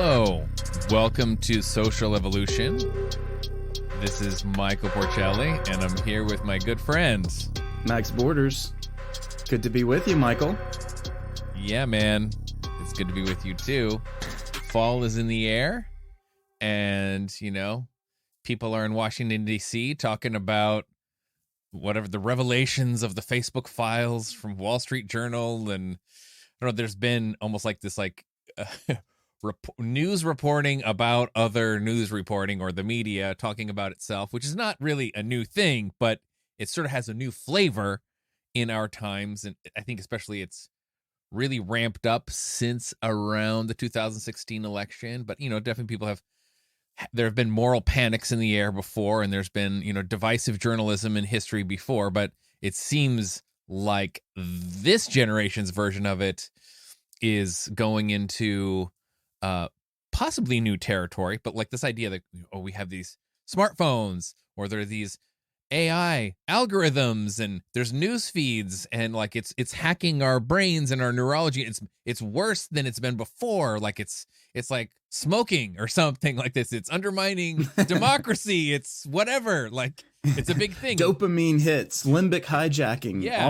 Hello, welcome to Social Evolution. This is Michael Porcelli, and I'm here with my good friends. Max Borders. Good to be with you, Michael. Yeah, man. It's good to be with you, too. Fall is in the air, and, people are in Washington, D.C. talking about whatever the revelations of the Facebook files from Wall Street Journal, and I don't know, there's been almost like this, news reporting about other news reporting or the media talking about itself, which is not really a new thing, but it sort of has a new flavor in our times. And I think especially it's really ramped up since around the 2016 election. But, definitely there have been moral panics in the air before, and there's been, divisive journalism in history before, but it seems like this generation's version of it is going into possibly new territory, but like this idea that, we have these smartphones, or there are these AI algorithms, and there's news feeds, and like it's hacking our brains and our neurology. It's worse than it's been before. Like it's like smoking or something like this. It's undermining democracy. It's whatever. Like it's a big thing. Dopamine hits, limbic hijacking. Yeah.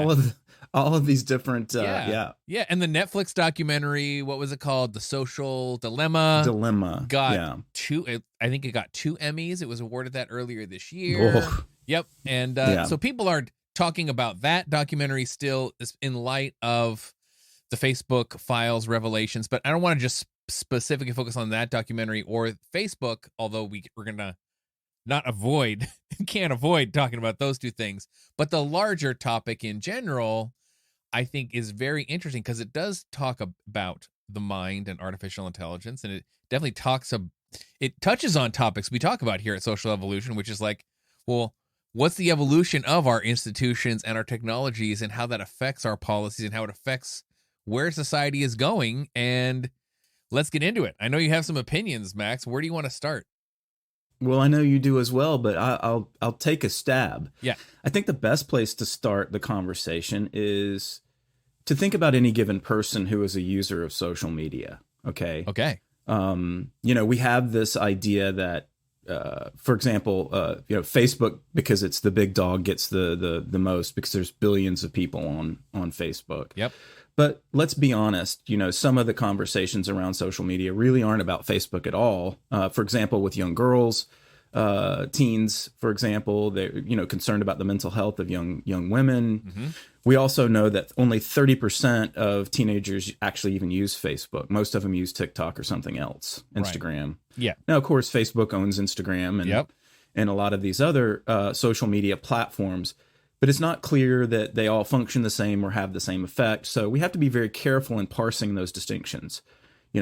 All of these different. Yeah. And the Netflix documentary, what was it called? The Social Dilemma. Got two. I think it got 2 Emmys. It was awarded that earlier this year. Oh. Yep. And so people are talking about that documentary still in light of the Facebook files revelations, but I don't want to just specifically focus on that documentary or Facebook, although we're going to can't avoid talking about those two things. But the larger topic in general, I think, is very interesting because it does talk about the mind and artificial intelligence, and it definitely touches on topics we talk about here at Social Evolution, which is like, well, what's the evolution of our institutions and our technologies, and how that affects our policies and how it affects where society is going. And let's get into it. I know you have some opinions, Max. Where do you want to start? Well, I know you do as well, but I'll take a stab. Yeah. I think the best place to start the conversation is to think about any given person who is a user of social media. Okay. We have this idea that, for example, Facebook, because it's the big dog, gets the most because there's billions of people on Facebook. Yep. But let's be honest, some of the conversations around social media really aren't about Facebook at all. For example, with young girls, teens, for example, they're, concerned about the mental health of young women. Mm-hmm. We also know that only 30% of teenagers actually even use Facebook. Most of them use TikTok or something else, Instagram. Right. Yeah. Now, of course, Facebook owns Instagram and a lot of these other social media platforms. But it's not clear that they all function the same or have the same effect. So we have to be very careful in parsing those distinctions.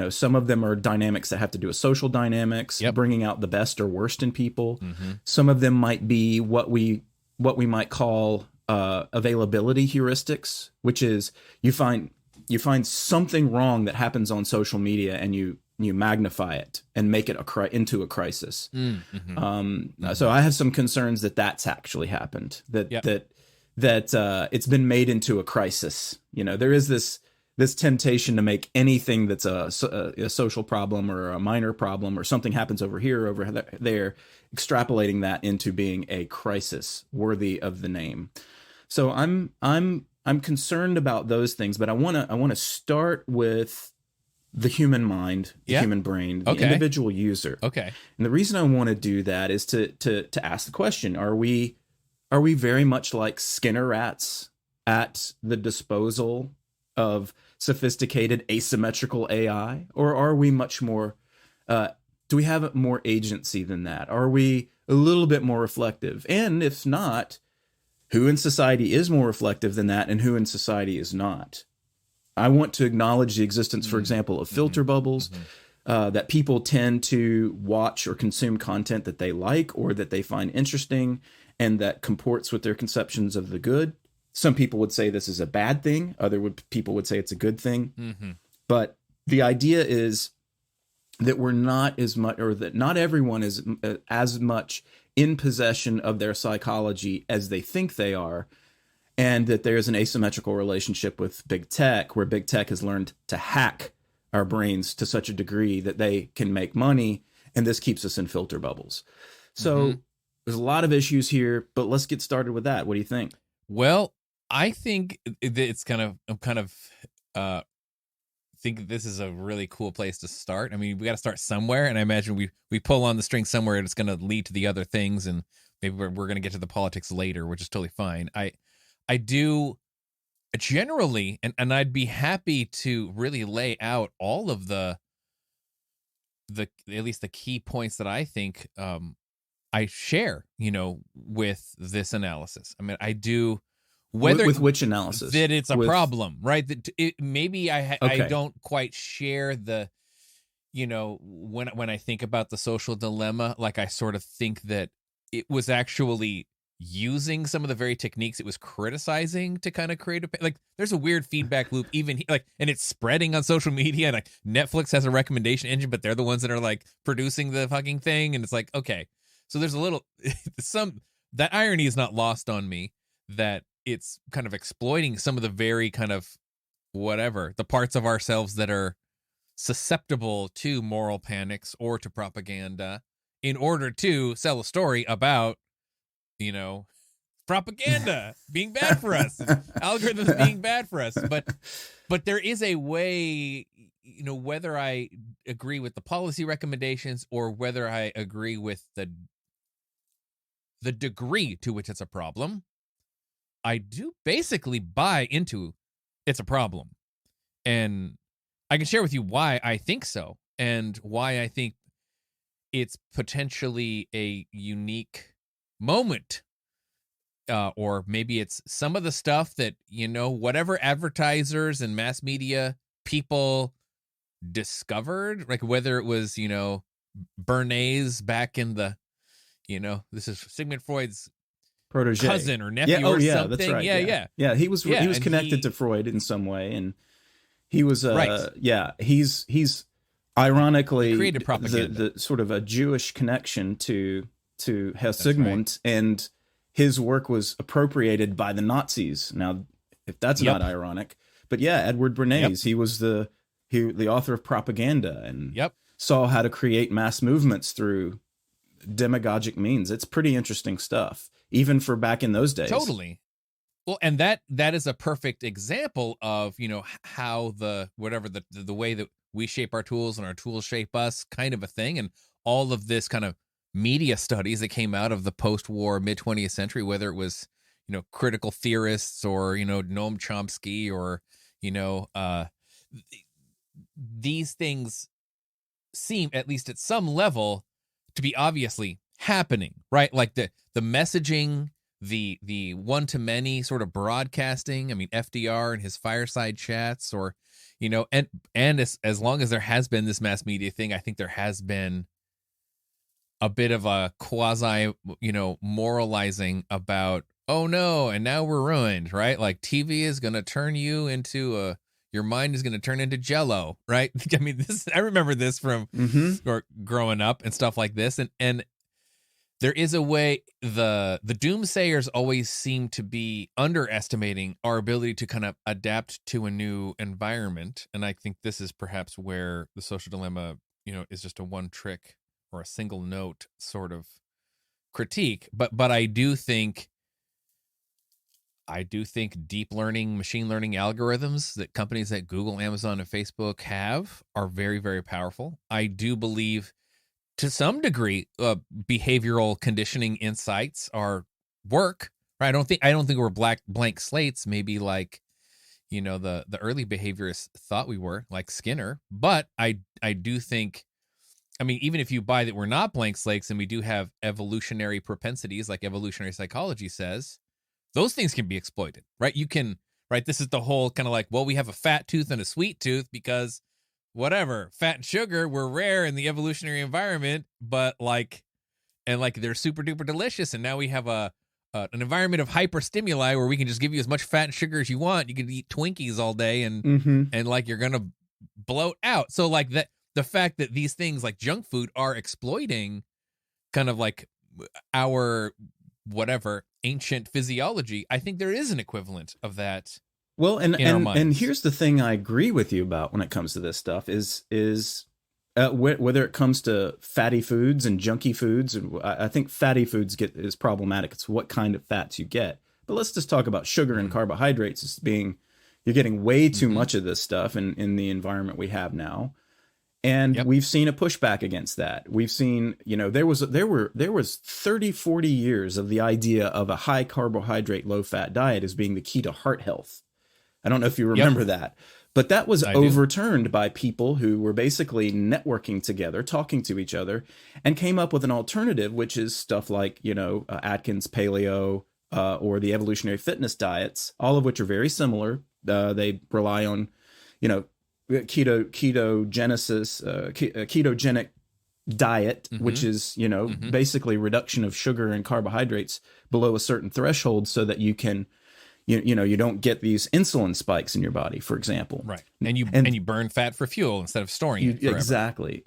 Some of them are dynamics that have to do with social dynamics, bringing out the best or worst in people. Mm-hmm. Some of them might be what we might call availability heuristics, which is you find something wrong that happens on social media and you magnify it and make it into a crisis. Mm-hmm. So I have some concerns that that's actually happened, that it's been made into a crisis. There is this temptation to make anything that's a social problem or a minor problem or something happens over here, over there, extrapolating that into being a crisis worthy of the name. So I'm concerned about those things, but I want to start with the human mind, the human brain, the individual user. Okay. And the reason I want to do that is to ask the question, are we very much like Skinner rats at the disposal of sophisticated asymmetrical AI? Or are we much more, do we have more agency than that? Are we a little bit more reflective? And if not, who in society is more reflective than that and who in society is not? I want to acknowledge the existence, for example, of filter bubbles, that people tend to watch or consume content that they like or that they find interesting and that comports with their conceptions of the good. Some people would say this is a bad thing. People would say it's a good thing. Mm-hmm. But the idea is that we're not as much, or that not everyone is as much in possession of their psychology as they think they are. And that there's an asymmetrical relationship with big tech, where big tech has learned to hack our brains to such a degree that they can make money, and this keeps us in filter bubbles. So there's a lot of issues here, but let's get started with that. What do you think? Well, I think it's think this is a really cool place to start. I mean, we got to start somewhere, and I imagine we pull on the string somewhere, and it's going to lead to the other things, and maybe we're going to get to the politics later, which is totally fine. I do generally, and I'd be happy to really lay out all of the at least the key points that I think I share, with this analysis. I mean, I do. Whether with which analysis that it's a problem, right? That maybe I don't quite share the, when I think about the social dilemma, like I sort of think that it was actually using some of the very techniques it was criticizing to kind of create like there's a weird feedback loop even and it's spreading on social media, and like Netflix has a recommendation engine, but they're the ones that are like producing the fucking thing, and it's like, okay, so there's a little that irony is not lost on me, that it's kind of exploiting some of the very kind of the parts of ourselves that are susceptible to moral panics or to propaganda in order to sell a story about, propaganda being bad for us, algorithms being bad for us. But there is a way, whether I agree with the policy recommendations or whether I agree with the degree to which it's a problem, I do basically buy into it's a problem. And I can share with you why I think so, and why I think it's potentially a unique moment. Or maybe it's some of the stuff that, whatever advertisers and mass media people discovered, like whether it was, Bernays back in the, this is Sigmund Freud's protege, cousin or nephew or something. That's right. Yeah. He was connected to Freud in some way, and he was right. He's ironically created propaganda, the sort of a Jewish connection to Herr Sigmund, right. And his work was appropriated by the Nazis. Now, if that's not ironic, but Edward Bernays, he was the author of Propaganda, and saw how to create mass movements through demagogic means. It's pretty interesting stuff, even for back in those days. Totally. Well, and that is a perfect example of, how the way that we shape our tools and our tools shape us kind of a thing. And all of this kind of media studies that came out of the post-war mid-20th century, whether it was, critical theorists or, Noam Chomsky or, these things seem, at least at some level, to be obviously happening, right? Like the messaging, the one-to-many sort of broadcasting. I mean, FDR and his fireside chats, or, and as long as there has been this mass media thing, I think there has been a bit of a quasi, moralizing about, oh no, and now we're ruined, right? Like TV is going to turn you into your mind is going to turn into Jello, right? I mean, I remember this from growing up and stuff like this. And there is a way, the doomsayers always seem to be underestimating our ability to kind of adapt to a new environment. And I think this is perhaps where the social dilemma, is just a one trick or a single note sort of critique. But I do think deep learning, machine learning algorithms that companies like Google, Amazon, and Facebook have are very, very powerful. I do believe, to some degree, behavioral conditioning insights are work. Right? I don't think we're blank slates. Maybe like, the early behaviorists thought we were, like Skinner. But I do think, I mean, even if you buy that we're not blank slates and we do have evolutionary propensities, like evolutionary psychology says, those things can be exploited, right? You can, right? This is the whole kind of like, well, we have a fat tooth and a sweet tooth because whatever, fat and sugar were rare in the evolutionary environment, but they're super duper delicious. And now we have an environment of hyper stimuli where we can just give you as much fat and sugar as you want. You can eat Twinkies all day and you're going to bloat out. So like that, the fact that these things like junk food are exploiting kind of like our ancient physiology, I think there is an equivalent of that Well, in our minds. And here's the thing I agree with you about when it comes to this stuff is whether it comes to fatty foods and junky foods, and I think fatty foods is problematic. It's what kind of fats you get. But let's just talk about sugar and carbohydrates as being, you're getting way too much of this stuff in the environment we have now. And we've seen a pushback against that. We've seen, there was 30, 40 years of the idea of a high carbohydrate, low fat diet as being the key to heart health. I don't know if you remember that, but that was overturned by people who were basically networking together, talking to each other, and came up with an alternative, which is stuff like, Atkins paleo or the evolutionary fitness diets, all of which are very similar. They rely on, ketogenic diet, which is, basically reduction of sugar and carbohydrates below a certain threshold so that you can, you don't get these insulin spikes in your body, for example. Right. And you burn fat for fuel instead of storing it forever.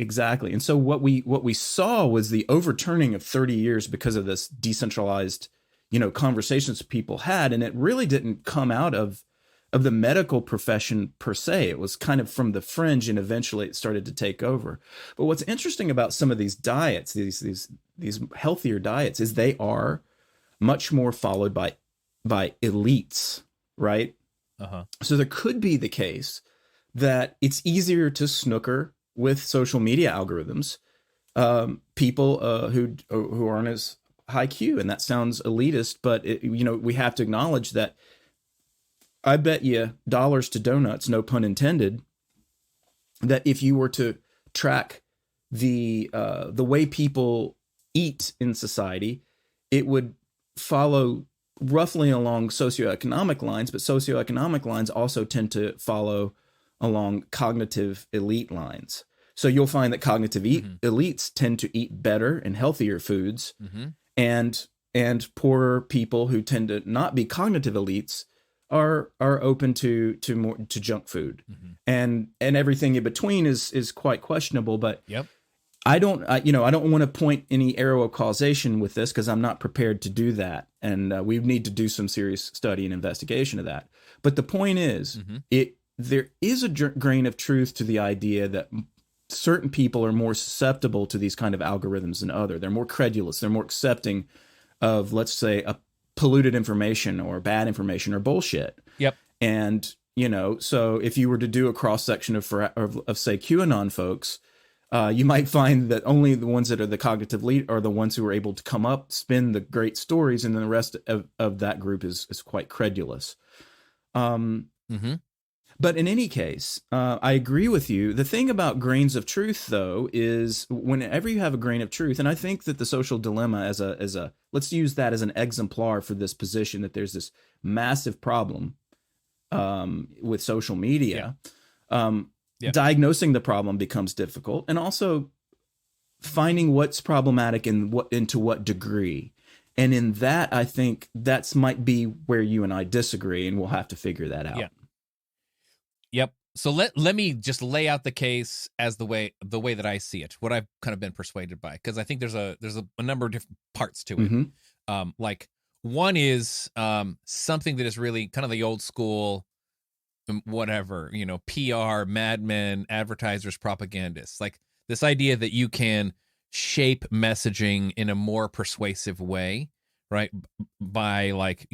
Exactly. And so what we saw was the overturning of 30 years because of this decentralized, conversations people had. And it really didn't come out of the medical profession per se. It was kind of from the fringe, and eventually it started to take over. But what's interesting about some of these diets, these healthier diets, is they are much more followed by elites, right? So there could be the case that it's easier to snooker with social media algorithms, people who aren't as high Q, and that sounds elitist, but we have to acknowledge that. I bet you dollars to donuts, no pun intended, that if you were to track the way people eat in society, it would follow roughly along socioeconomic lines, but socioeconomic lines also tend to follow along cognitive elite lines. So you'll find that cognitive elites tend to eat better and healthier foods, and poorer people who tend to not be cognitive elites are open to junk food, and everything in between is quite questionable. But I don't want to point any arrow of causation with this, because I'm not prepared to do that, and we need to do some serious study and investigation of that. But the point is, there is a grain of truth to the idea that certain people are more susceptible to these kind of algorithms than others. They're more credulous. They're more accepting of, let's say, a polluted information or bad information or bullshit. And so if you were to do a cross section of say QAnon folks, you might find that only the ones that are the cognitive elite are the ones who are able to come up, spin the great stories, and then the rest of that group is quite credulous. But in any case, I agree with you. The thing about grains of truth, though, is whenever you have a grain of truth, and I think that the social dilemma as a let's use that as an exemplar for this position, that there's this massive problem with social media. Diagnosing the problem becomes difficult, and also finding what's problematic and to what degree. And in that, I think that's might be where you and I disagree, and we'll have to figure that out. So let me just lay out the case as the way that I see it, what I've kind of been persuaded by, because I think there's a number of different parts to it. Like one is something that is really kind of the old school, whatever, PR, madmen, advertisers, propagandists, like this idea that you can shape messaging in a more persuasive way, right? By like,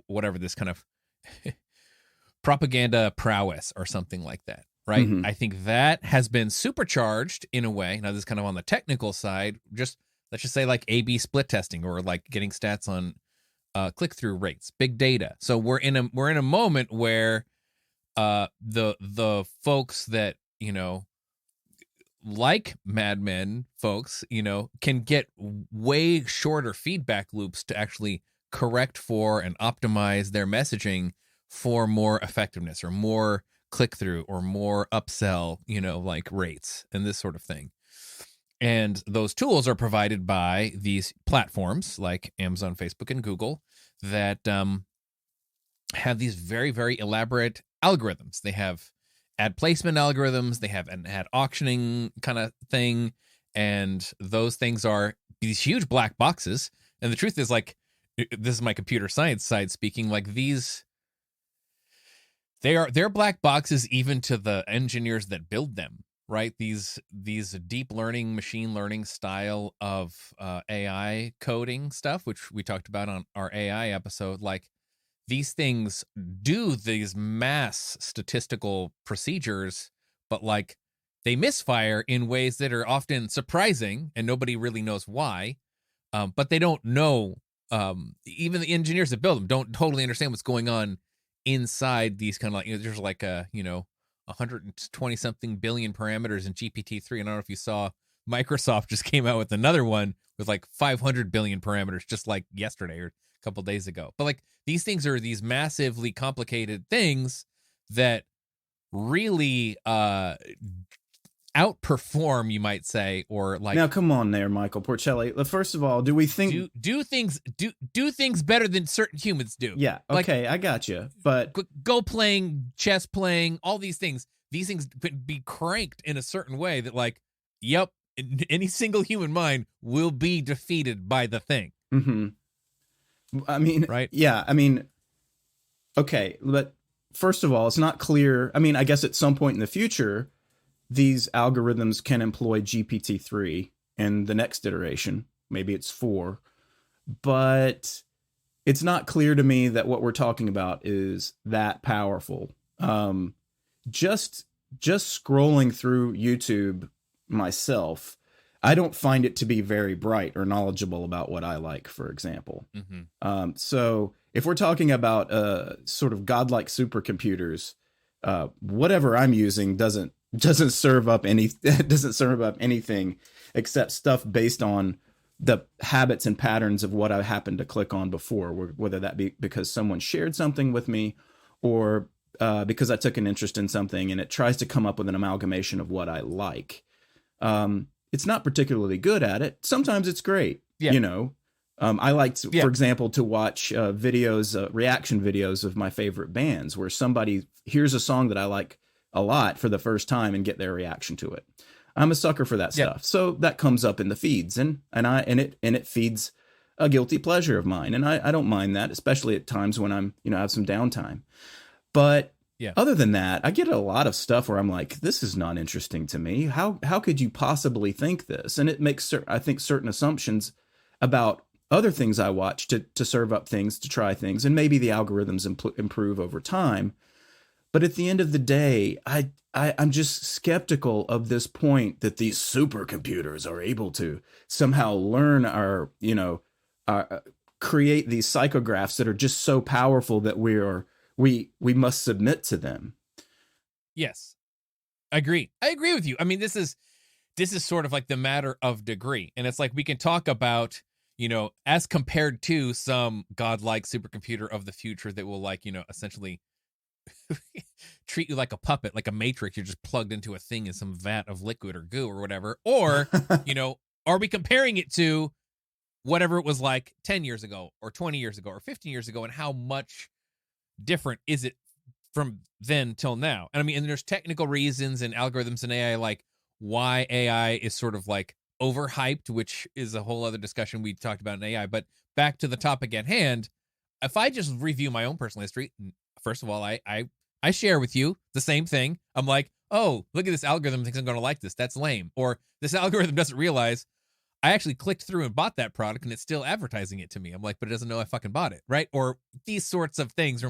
whatever, this kind of propaganda prowess or something like that, right? I think that has been supercharged in a way. Now, this is kind of on the technical side. Let's just say like A/B split testing, or like getting stats on click-through rates, big data. So we're in a moment where the folks that like Mad Men folks, can get way shorter feedback loops to actually correct for and optimize their messaging for more effectiveness or more click-through or more upsell, like rates and this sort of thing. And those tools are provided by these platforms like Amazon, Facebook, and Google that have these very, very elaborate algorithms. They have ad placement algorithms. They have an ad auctioning kind of thing. And those things are these huge black boxes. And the truth is, like, this is my computer science side speaking, like these they're black boxes even to the engineers that build them, right? These deep learning, machine learning style of AI coding stuff, which we talked about on our AI episode, like these things do these mass statistical procedures, but like they misfire in ways that are often surprising and nobody really knows why. But they don't know, even the engineers that build them don't totally understand what's going on inside these kind of like, there's like 120 something billion parameters in GPT-3. And I don't know if you saw Microsoft just came out with another one with like 500 billion parameters just like yesterday or a couple days ago. But like these things are these massively complicated things that really outperform, you might say, or like. Now, come on there, Michael Porcelli. First of all, do we think do things better than certain humans do? Yeah, okay, I got you. But go playing, chess playing, all these things could be cranked in a certain way that, like, yep, any single human mind will be defeated by the thing. Mm-hmm. I mean, right? Yeah, I mean, okay, but first of all, it's not clear. I mean, I guess at some point in the future, these algorithms can employ GPT-3 in the next iteration. Maybe it's 4. But it's not clear to me that what we're talking about is that powerful. Just scrolling through YouTube myself, I don't find it to be very bright or knowledgeable about what I like, for example. Mm-hmm. So if we're talking about sort of godlike supercomputers, whatever I'm using doesn't serve up anything except stuff based on the habits and patterns of what I happened to click on before, whether that be because someone shared something with me or because I took an interest in something, and it tries to come up with an amalgamation of what I like. It's not particularly good at it. Sometimes it's great. Yeah. You know, I like, for example, to watch reaction videos of my favorite bands where somebody hears a song that I like a lot for the first time and get their reaction to it. I'm a sucker for that stuff. So that comes up in the feeds, and it feeds a guilty pleasure of mine. And I don't mind that, especially at times when I'm, have some downtime. But other than that, I get a lot of stuff where I'm like, this is not interesting to me. How could you possibly think this? And it makes, I think, certain assumptions about other things I watch to serve up things, to try things. And maybe the algorithms improve over time. But at the end of the day, I'm just skeptical of this point that these supercomputers are able to somehow learn create these psychographs that are just so powerful that we must submit to them. Yes, I agree with you. I mean, this is sort of like the matter of degree, and it's like we can talk about, as compared to some godlike supercomputer of the future that will, like, essentially treat you like a puppet, like a matrix. You're just plugged into a thing in some vat of liquid or goo or whatever. Or, are we comparing it to whatever it was like 10 years ago or 20 years ago or 15 years ago, and how much different is it from then till now? And I mean, and there's technical reasons and algorithms and AI, like why AI is sort of like overhyped, which is a whole other discussion we talked about in AI. But back to the topic at hand, if I just review my own personal history, first of all, I share with you the same thing. I'm like, oh, look at this algorithm thinks I'm going to like this. That's lame. Or this algorithm doesn't realize I actually clicked through and bought that product and it's still advertising it to me. I'm like, but it doesn't know I fucking bought it, right? Or these sorts of things.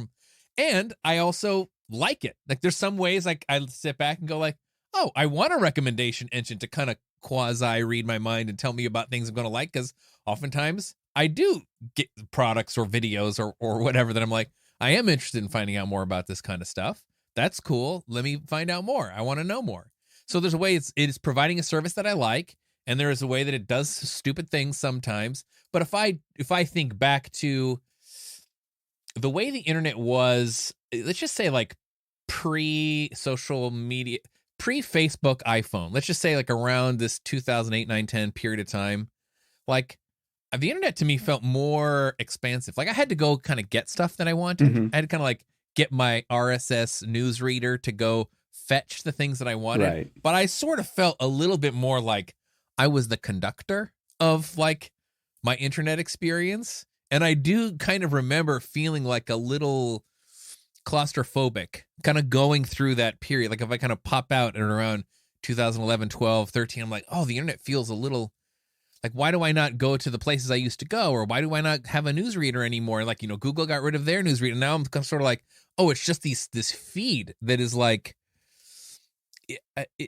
And I also like it. Like there's some ways like I sit back and go like, oh, I want a recommendation engine to kind of quasi read my mind and tell me about things I'm going to like, because oftentimes I do get products or videos or whatever that I'm like, I am interested in finding out more about this kind of stuff. That's cool. Let me find out more. I want to know more. So there's a way it is providing a service that I like, and there is a way that it does stupid things sometimes. But if I think back to the way the internet was, let's just say like pre-social media, pre-Facebook iPhone, let's just say like around this 2008, 9, 10 period of time, like the internet to me felt more expansive. Like I had to go kind of get stuff that I wanted. Mm-hmm. I had to kind of like get my RSS newsreader to go fetch the things that I wanted. Right. But I sort of felt a little bit more like I was the conductor of like my internet experience. And I do kind of remember feeling like a little claustrophobic, kind of going through that period. Like if I kind of pop out at around 2011, 12, 13, I'm like, oh, the internet feels a little like, why do I not go to the places I used to go? Or why do I not have a newsreader anymore? Like, Google got rid of their newsreader. Now I'm sort of like, oh, it's just this feed that is like,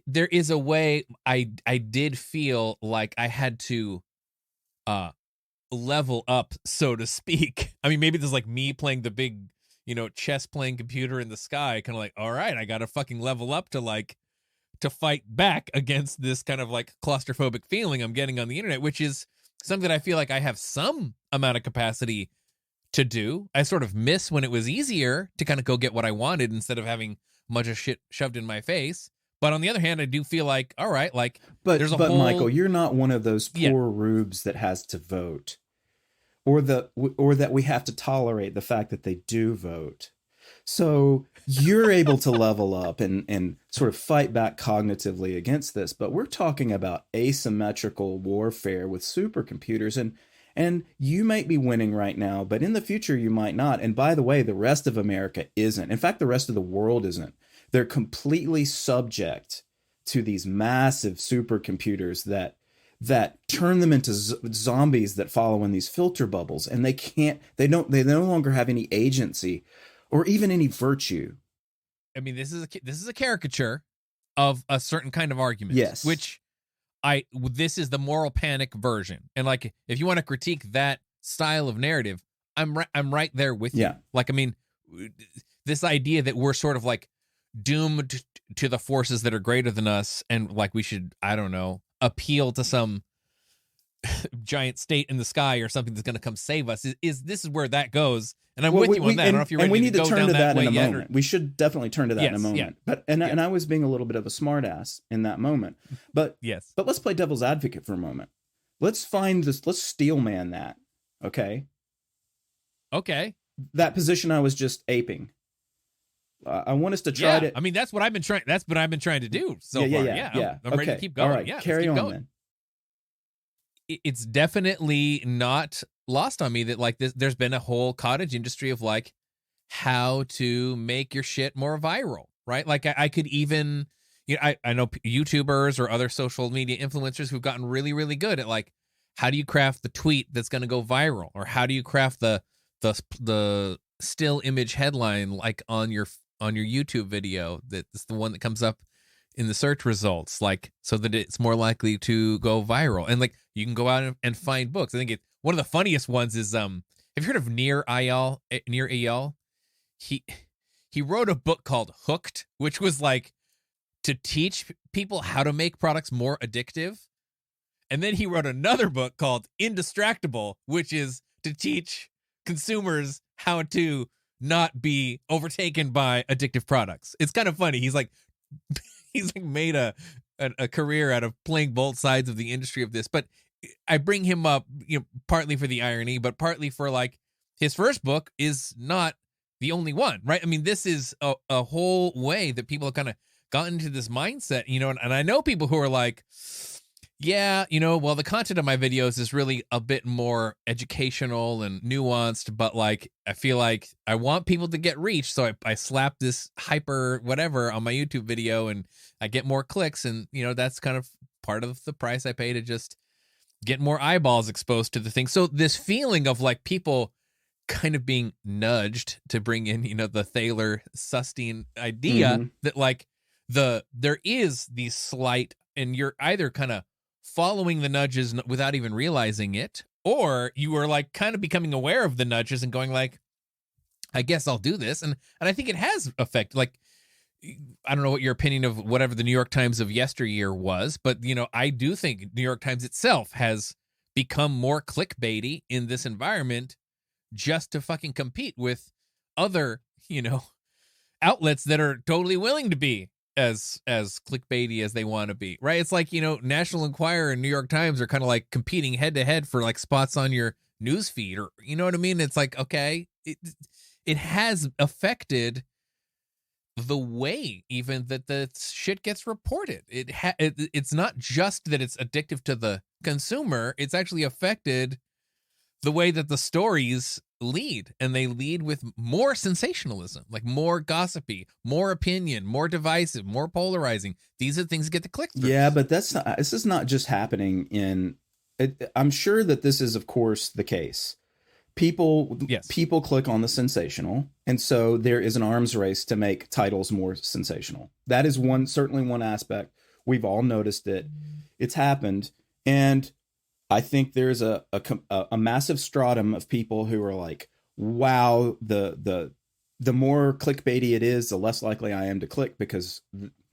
there is a way I did feel like I had to level up, so to speak. I mean, maybe this is like me playing the big, chess playing computer in the sky, kind of like, all right, I got to fucking level up to fight back against this kind of like claustrophobic feeling I'm getting on the internet, which is something that I feel like I have some amount of capacity to do. I sort of miss when it was easier to kind of go get what I wanted instead of having much of shit shoved in my face. But on the other hand, I do feel like, all right, like, but whole... Michael, you're not one of those poor rubes that has to vote, or that we have to tolerate the fact that they do vote. So you're able to level up and sort of fight back cognitively against this. But we're talking about asymmetrical warfare with supercomputers. And you might be winning right now, but in the future you might not. And by the way, the rest of America isn't. In fact, the rest of the world isn't. They're completely subject to these massive supercomputers that turn them into zombies that follow in these filter bubbles. And they no longer have any agency or even any virtue. I mean, this is a caricature of a certain kind of argument. Yes. Which this is the moral panic version. And like, if you want to critique that style of narrative, I'm right there with you. Like, I mean, this idea that we're sort of like doomed to the forces that are greater than us, and like we should, I don't know, appeal to some giant state in the sky or something that's going to come save us. This is where that goes. And I'm with you on that. I don't know if you're ready we need to to turn to that in a moment. Or... We should definitely turn to that in a moment. Yeah. But and I was being a little bit of a smartass in that moment. But yes. But let's play devil's advocate for a moment. Let's find this. Let's steel man that. Okay. That position I was just aping. I want us to try to. I mean, that's what I've been trying. That's what I've been trying to do so far. Yeah. I'm ready to keep going. All right. Yeah. Carry on, going. then. It's definitely not lost on me that like there's been a whole cottage industry of like how to make your shit more viral, right? Like I could even, I know YouTubers or other social media influencers who've gotten really, really good at like, how do you craft the tweet that's going to go viral, or how do you craft the still image headline like on your YouTube video that's the one that comes up in the search results, like, so that it's more likely to go viral. And like, you can go out and find books. I think one of the funniest ones is, have you heard of Nir Eyal? He wrote a book called Hooked, which was like to teach people how to make products more addictive. And then he wrote another book called Indistractable, which is to teach consumers how to not be overtaken by addictive products. It's kind of funny. He's like made a career out of playing both sides of the industry of this. But I bring him up, partly for the irony, but partly for like his first book is not the only one, right? I mean, this is a whole way that people have kind of gotten into this mindset, and I know people who are like, yeah, well, the content of my videos is really a bit more educational and nuanced, but like, I feel like I want people to get reach. So I slap this hyper whatever on my YouTube video and I get more clicks. And, that's kind of part of the price I pay to just get more eyeballs exposed to the thing. So this feeling of like people kind of being nudged to bring in, the Thaler Sustein idea that like there is these slight, and you're either kind of following the nudges without even realizing it, or you are like kind of becoming aware of the nudges and going like, I guess I'll do this. And I think it has effect. Like, I don't know what your opinion of whatever the New York Times of yesteryear was, but I do think New York Times itself has become more clickbaity in this environment just to fucking compete with other, outlets that are totally willing to be as clickbaity as they want to be, right? It's like, National Enquirer and New York Times are kind of like competing head to head for like spots on your news feed, or you know what I mean? It's like, okay, it has affected the way even that the shit gets reported. It's not just that it's addictive to the consumer, it's actually affected the way that the stories lead, and they lead with more sensationalism, like more gossipy, more opinion, more divisive, more polarizing. These are things that get the click throughs. Yeah, but this is not just happening in. I'm sure that this is, of course, the case. People click on the sensational, and so there is an arms race to make titles more sensational. That is certainly one aspect. We've all noticed it. It's happened, and I think there's a massive stratum of people who are like, wow, the more clickbaity it is, the less likely I am to click, because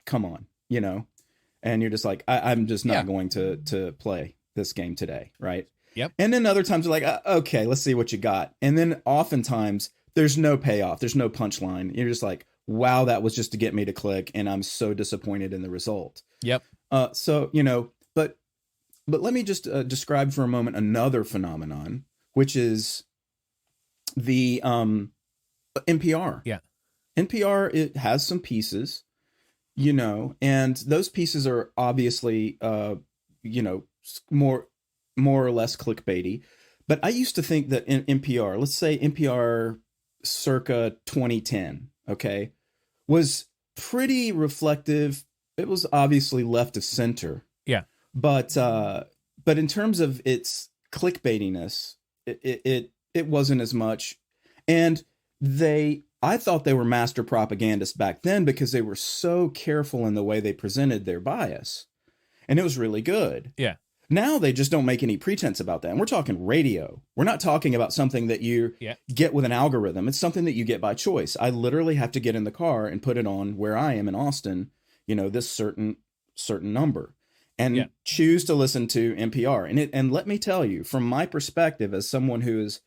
come on, and you're just like, I'm just not going to play this game today, right? Yep. And then other times you're like, okay, let's see what you got. And then oftentimes there's no payoff, there's no punchline. You're just like, wow, that was just to get me to click, and I'm so disappointed in the result. Yep. So but let me just describe for a moment another phenomenon, which is the NPR. Yeah. NPR, it has some pieces, and those pieces are obviously, more or less clickbaity. But I used to think that in NPR, let's say NPR circa 2010, okay, was pretty reflective. It was obviously left of center. Yeah. But in terms of its clickbaitiness, it wasn't as much. And I thought they were master propagandists back then, because they were so careful in the way they presented their bias. And it was really good. Yeah. Now they just don't make any pretense about that. And we're talking radio. We're not talking about something that you get with an algorithm. It's something that you get by choice. I literally have to get in the car and put it on where I am in Austin, this certain number, and choose to listen to NPR. And let me tell you, from my perspective, as someone who is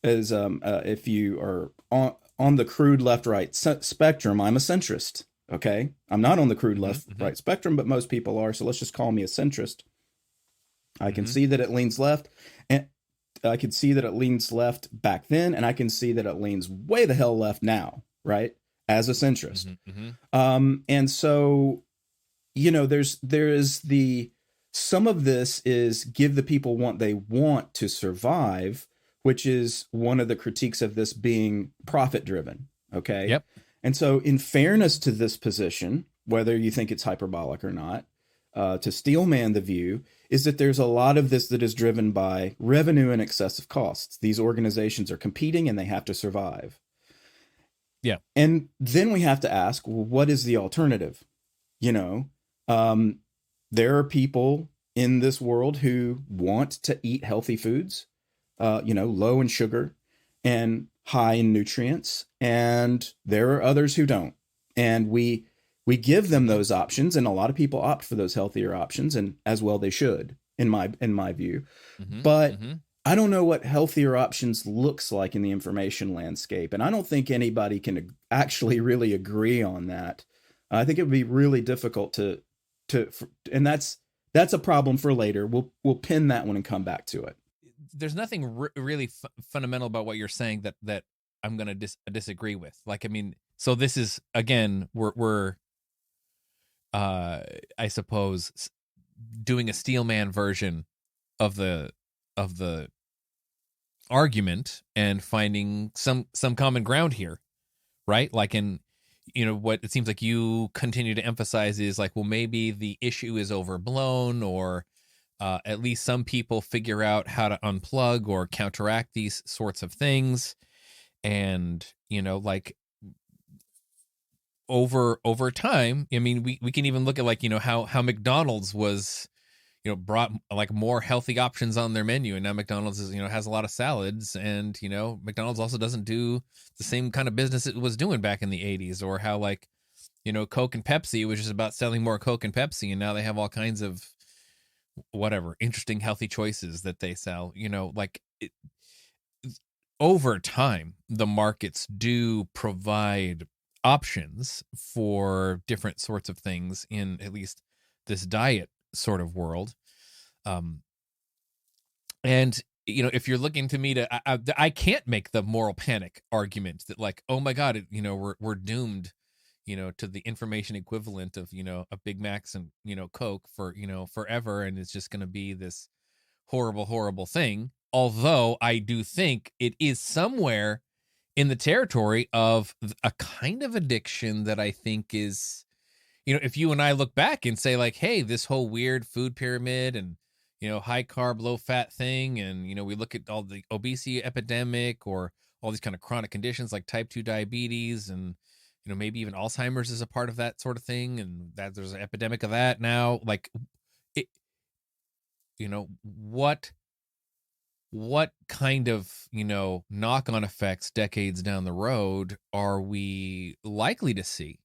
if you are on the crude left-right spectrum, I'm a centrist. Okay, I'm not on the crude left-right spectrum, but most people are. So let's just call me a centrist. I can see that it leans left, and I could see that it leans left back then, and I can see that it leans way the hell left now, right? As a centrist. And so, there is some of this is give the people what they want to survive, which is one of the critiques of this being profit driven. Okay. Yep. And so, in fairness to this position, whether you think it's hyperbolic or not, to steelman the view, is that there's a lot of this that is driven by revenue and excessive costs. These organizations are competing and they have to survive. Yeah. And then we have to ask, well, what is the alternative? There are people in this world who want to eat healthy foods, low in sugar and high in nutrients. And there are others who don't. And we give them those options, and a lot of people opt for those healthier options, and as well they should, in my view. But I don't know what healthier options looks like in the information landscape, and I don't think anybody can actually really agree on that. I think it would be really difficult and that's a problem for later. We'll pin that one and come back to it. There's nothing really fundamental about what you're saying that I'm going to disagree with. Like, I mean, so this is, again, we're I suppose doing a steelman version of the argument and finding some common ground here, right? Like, in what it seems like you continue to emphasize is like, well, maybe the issue is overblown, or at least some people figure out how to unplug or counteract these sorts of things, and like over time, I mean, we can even look at like, how McDonald's was, brought like more healthy options on their menu, and now McDonald's is, has a lot of salads, and McDonald's also doesn't do the same kind of business it was doing back in the 80s, or how like, Coke and Pepsi was just about selling more Coke and Pepsi, and now they have all kinds of whatever interesting healthy choices that they sell. Over time, the markets do provide options for different sorts of things in at least this diet sort of world. And if you're looking to me to, I can't make the moral panic argument that like, oh my God, we're doomed, to the information equivalent of, a Big Macs and, Coke for, forever. And it's just going to be this horrible, horrible thing. Although I do think it is somewhere in the territory of a kind of addiction that I think is, if you and I look back and say like, hey, this whole weird food pyramid and, high carb, low fat thing. And, we look at all the obesity epidemic or all these kind of chronic conditions like type 2 diabetes and, maybe even Alzheimer's is a part of that sort of thing. And that there's an epidemic of that now. Like, it, what kind of, knock-on effects decades down the road are we likely to see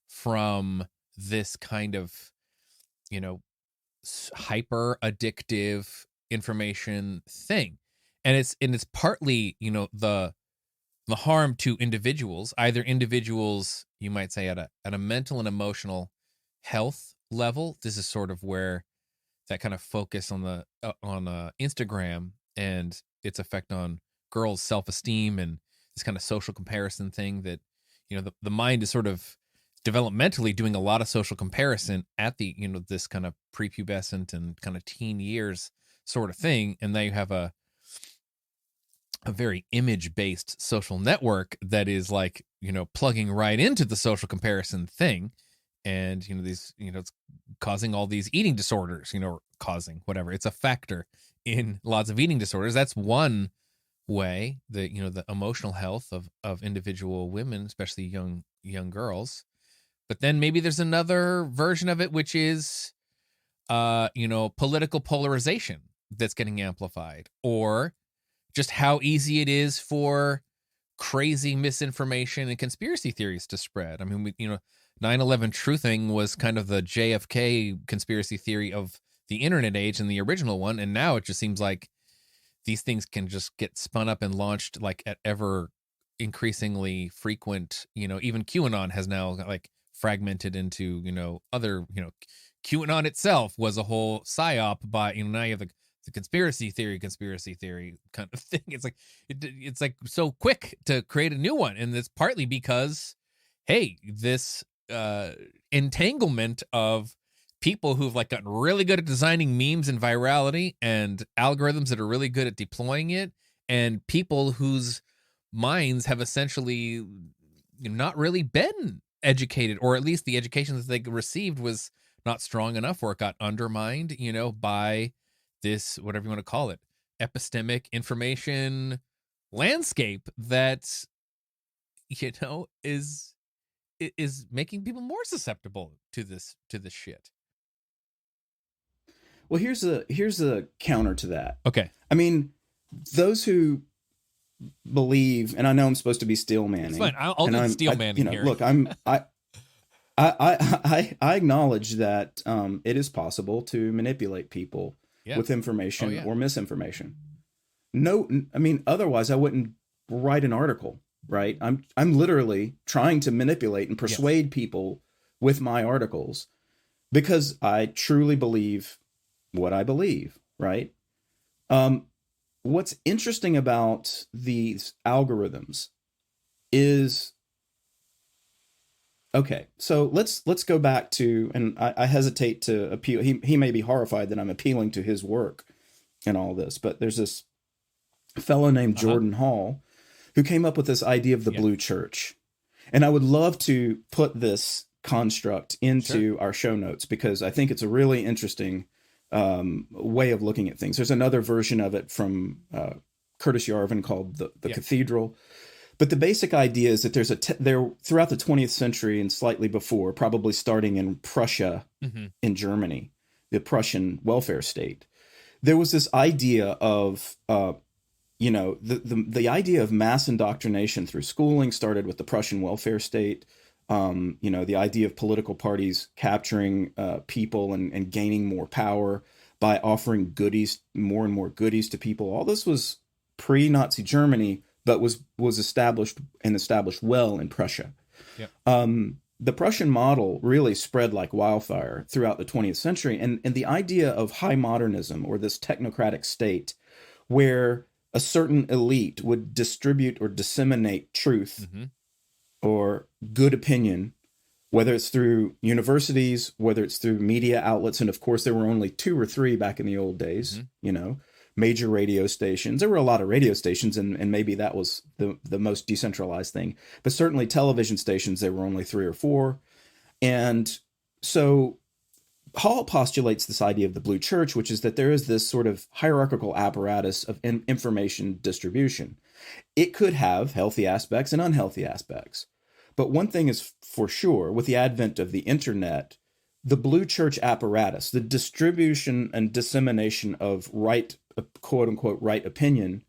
from this kind of, hyper addictive information thing? And it's partly, the harm to individuals, either individuals, you might say at a mental and emotional health level. This is sort of where that kind of focus on the Instagram and its effect on girls' self-esteem and this kind of social comparison thing that, the mind is sort of developmentally doing a lot of social comparison at the, this kind of prepubescent and kind of teen years sort of thing. And now you have a very image-based social network that is like, plugging right into the social comparison thing. And, these, it's causing all these eating disorders, causing whatever. It's a factor in lots of eating disorders. That's one way that, the emotional health of individual women, especially young girls. But then maybe there's another version of it, which is, political polarization that's getting amplified, or just how easy it is for crazy misinformation and conspiracy theories to spread. I mean, 9/11 truthing was kind of the JFK conspiracy theory of the internet age and the original one. And now it just seems like these things can just get spun up and launched like at ever increasingly frequent, even QAnon has now like fragmented into, other, QAnon itself was a whole psyop by, now you have the conspiracy theory kind of thing. It's like, it's like so quick to create a new one. And it's partly because, hey, this entanglement of people who've like gotten really good at designing memes and virality and algorithms that are really good at deploying it, and people whose minds have essentially not really been educated, or at least the education that they received was not strong enough, or it got undermined, by this, whatever you want to call it, epistemic information landscape that, is making people more susceptible to this shit. Well, here's a counter to that. Okay. I mean, those who believe, and I know I'm supposed to be steel manning. It's fine. I'll do steel manning here. Look, I acknowledge that it is possible to manipulate people with information or misinformation. No, I mean, otherwise I wouldn't write an article, right? I'm literally trying to manipulate and persuade people with my articles because I truly believe what I believe, right? What's interesting about these algorithms is, okay, so let's go back to, and I hesitate to appeal. He may be horrified that I'm appealing to his work and all this, but there's this fellow named Jordan Hall who came up with this idea of the blue church. And I would love to put this construct into our show notes because I think it's a really interesting way of looking at things. There's another version of it from Curtis Yarvin called the Cathedral. But the basic idea is that there's there throughout the 20th century and slightly before, probably starting in Prussia, in Germany, the Prussian welfare state, there was this idea of the idea of mass indoctrination through schooling started with the Prussian welfare state. The idea of political parties capturing people and gaining more power by offering goodies, more and more goodies to people. All this was pre-Nazi Germany, but was established well in Prussia. The Prussian model really spread like wildfire throughout the 20th century. And the idea of high modernism, or this technocratic state where a certain elite would distribute or disseminate truth or good opinion, whether it's through universities, whether it's through media outlets. And of course, there were only 2 or 3 back in the old days, major radio stations. There were a lot of radio stations, and maybe that was the most decentralized thing. But certainly television stations, there were only 3 or 4. And so Hall postulates this idea of the blue church, which is that there is this sort of hierarchical apparatus of information distribution. It could have healthy aspects and unhealthy aspects. But one thing is for sure, with the advent of the internet, the blue church apparatus, the distribution and dissemination of right, quote unquote, right opinion,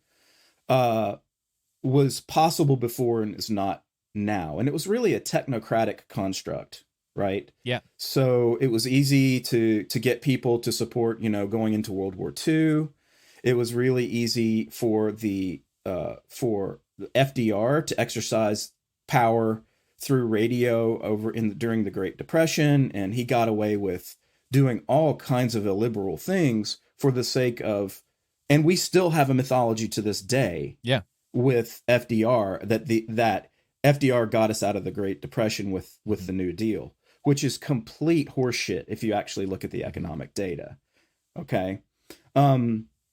was possible before and is not now. And it was really a technocratic construct, right? Yeah. So it was easy to get people to support, going into World War II. It was really easy for the FDR to exercise power through radio during the Great Depression, and he got away with doing all kinds of illiberal things for the sake of, and we still have a mythology to this day. Yeah. With FDR that FDR got us out of the Great Depression with the New Deal, which is complete horseshit if you actually look at the economic data. Okay.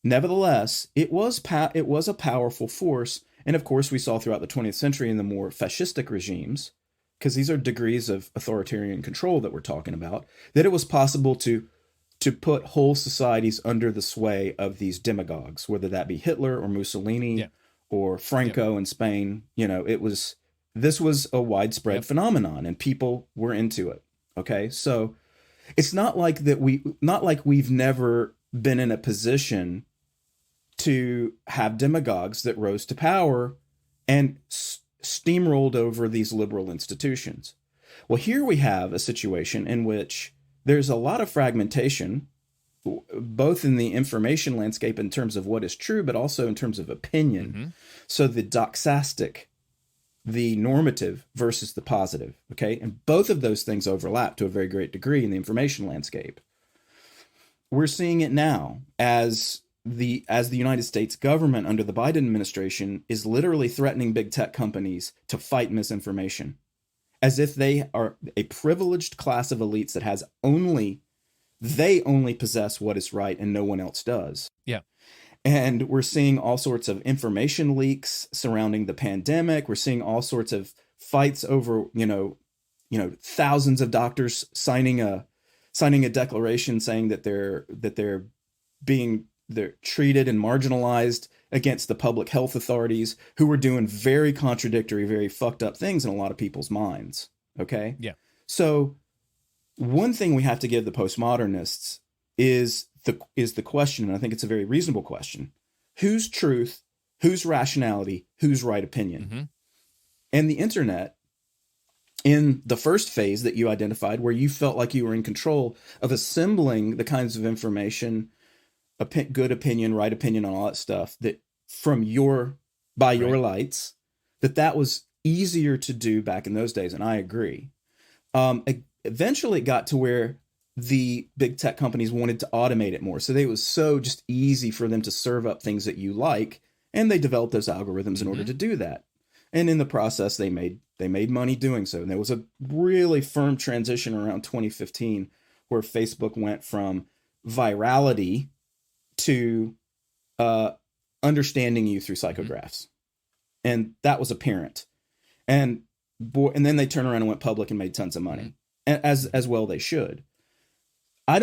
Nevertheless, it was a powerful force. And of course, we saw throughout the 20th century in the more fascistic regimes, because these are degrees of authoritarian control that we're talking about, that it was possible to put whole societies under the sway of these demagogues, whether that be Hitler or Mussolini or Franco in Spain. This was a widespread phenomenon, and people were into it. Okay, so it's not like we've never been in a position to have demagogues that rose to power and steamrolled over these liberal institutions. Well, here we have a situation in which there's a lot of fragmentation, both in the information landscape in terms of what is true, but also in terms of opinion. Mm-hmm. So the doxastic, the normative versus the positive, okay? And both of those things overlap to a very great degree in the information landscape. We're seeing it now as the United States government under the Biden administration is literally threatening big tech companies to fight misinformation, as if they are a privileged class of elites that they only possess what is right and no one else does. Yeah. And we're seeing all sorts of information leaks surrounding the pandemic. We're seeing all sorts of fights over, thousands of doctors signing a declaration saying that they're treated and marginalized against the public health authorities, who were doing very contradictory, very fucked up things in a lot of people's minds. Okay. Yeah. So one thing we have to give the postmodernists is the question, and I think it's a very reasonable question: whose truth, whose rationality, whose right opinion? Mm-hmm. And the internet, in the first phase that you identified, where you felt like you were in control of assembling the kinds of information, good opinion, right opinion, on all that stuff, that your lights, that was easier to do back in those days. And I agree. Eventually it got to where the big tech companies wanted to automate it more. So it was so just easy for them to serve up things that you like. And they developed those algorithms in order to do that. And in the process, they made money doing so. And there was a really firm transition around 2015 where Facebook went from virality to understanding you through psychographs. And that was apparent. And then they turned around and went public and made tons of money, as well they should. I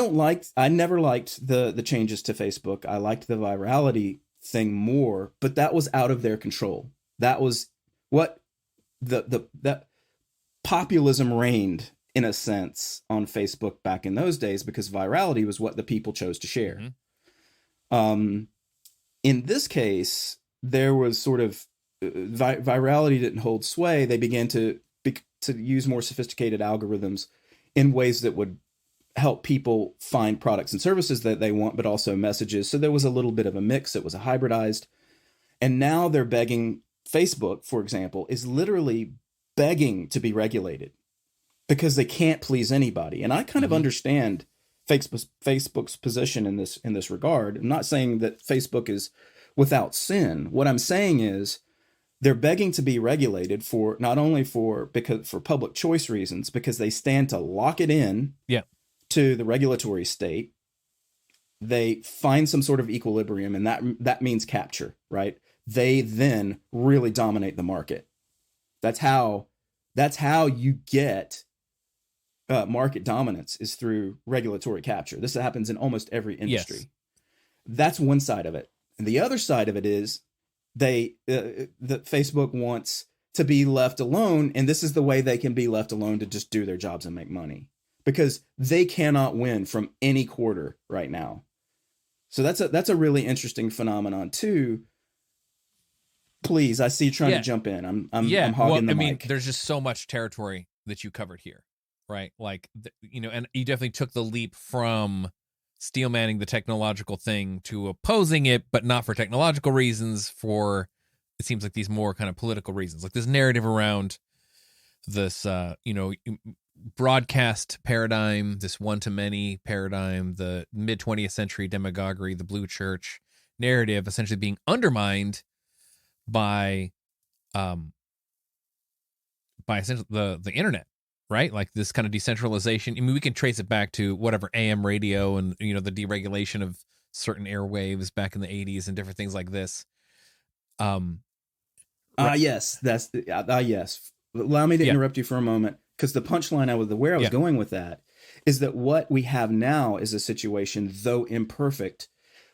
never liked the changes to Facebook. I liked the virality thing more, but that was out of their control. That was what that populism reigned, in a sense, on Facebook back in those days, because virality was what the people chose to share. Mm-hmm. In this case, there was sort of virality didn't hold sway. They began to use more sophisticated algorithms in ways that would help people find products and services that they want, but also messages. So there was a little bit of a mix. It was a hybridized. And now they're begging, Facebook, for example, is literally begging to be regulated because they can't please anybody. And I kind of understand Facebook's position in this regard. I'm not saying that Facebook is without sin. What I'm saying is they're begging to be regulated for not only for public choice reasons, because they stand to lock it in to the regulatory state. they find some sort of equilibrium, and that means capture, right? They then really dominate the market. That's how you get market dominance, is through regulatory capture. This happens in almost every industry. Yes. That's one side of it. And the other side of it is that Facebook wants to be left alone, and this is the way they can be left alone, to just do their jobs and make money, because they cannot win from any quarter right now. So that's a really interesting phenomenon too. Please, I see you trying to jump in. I'm hogging the mic. There's just so much territory that you covered here, right? Like, and you definitely took the leap from steel manning the technological thing to opposing it, but not for technological reasons, for, it seems like, these more kind of political reasons, like this narrative around this, broadcast paradigm, this one-to-many paradigm, the mid-20th century demagoguery, the blue church narrative, essentially being undermined by essentially the internet, right? Like this kind of decentralization. I mean, we can trace it back to whatever AM radio and, the deregulation of certain airwaves back in the 80s and different things like this. Yes, that's yes. Allow me to interrupt you for a moment, because the punchline where I was going with that is that what we have now is a situation, though imperfect,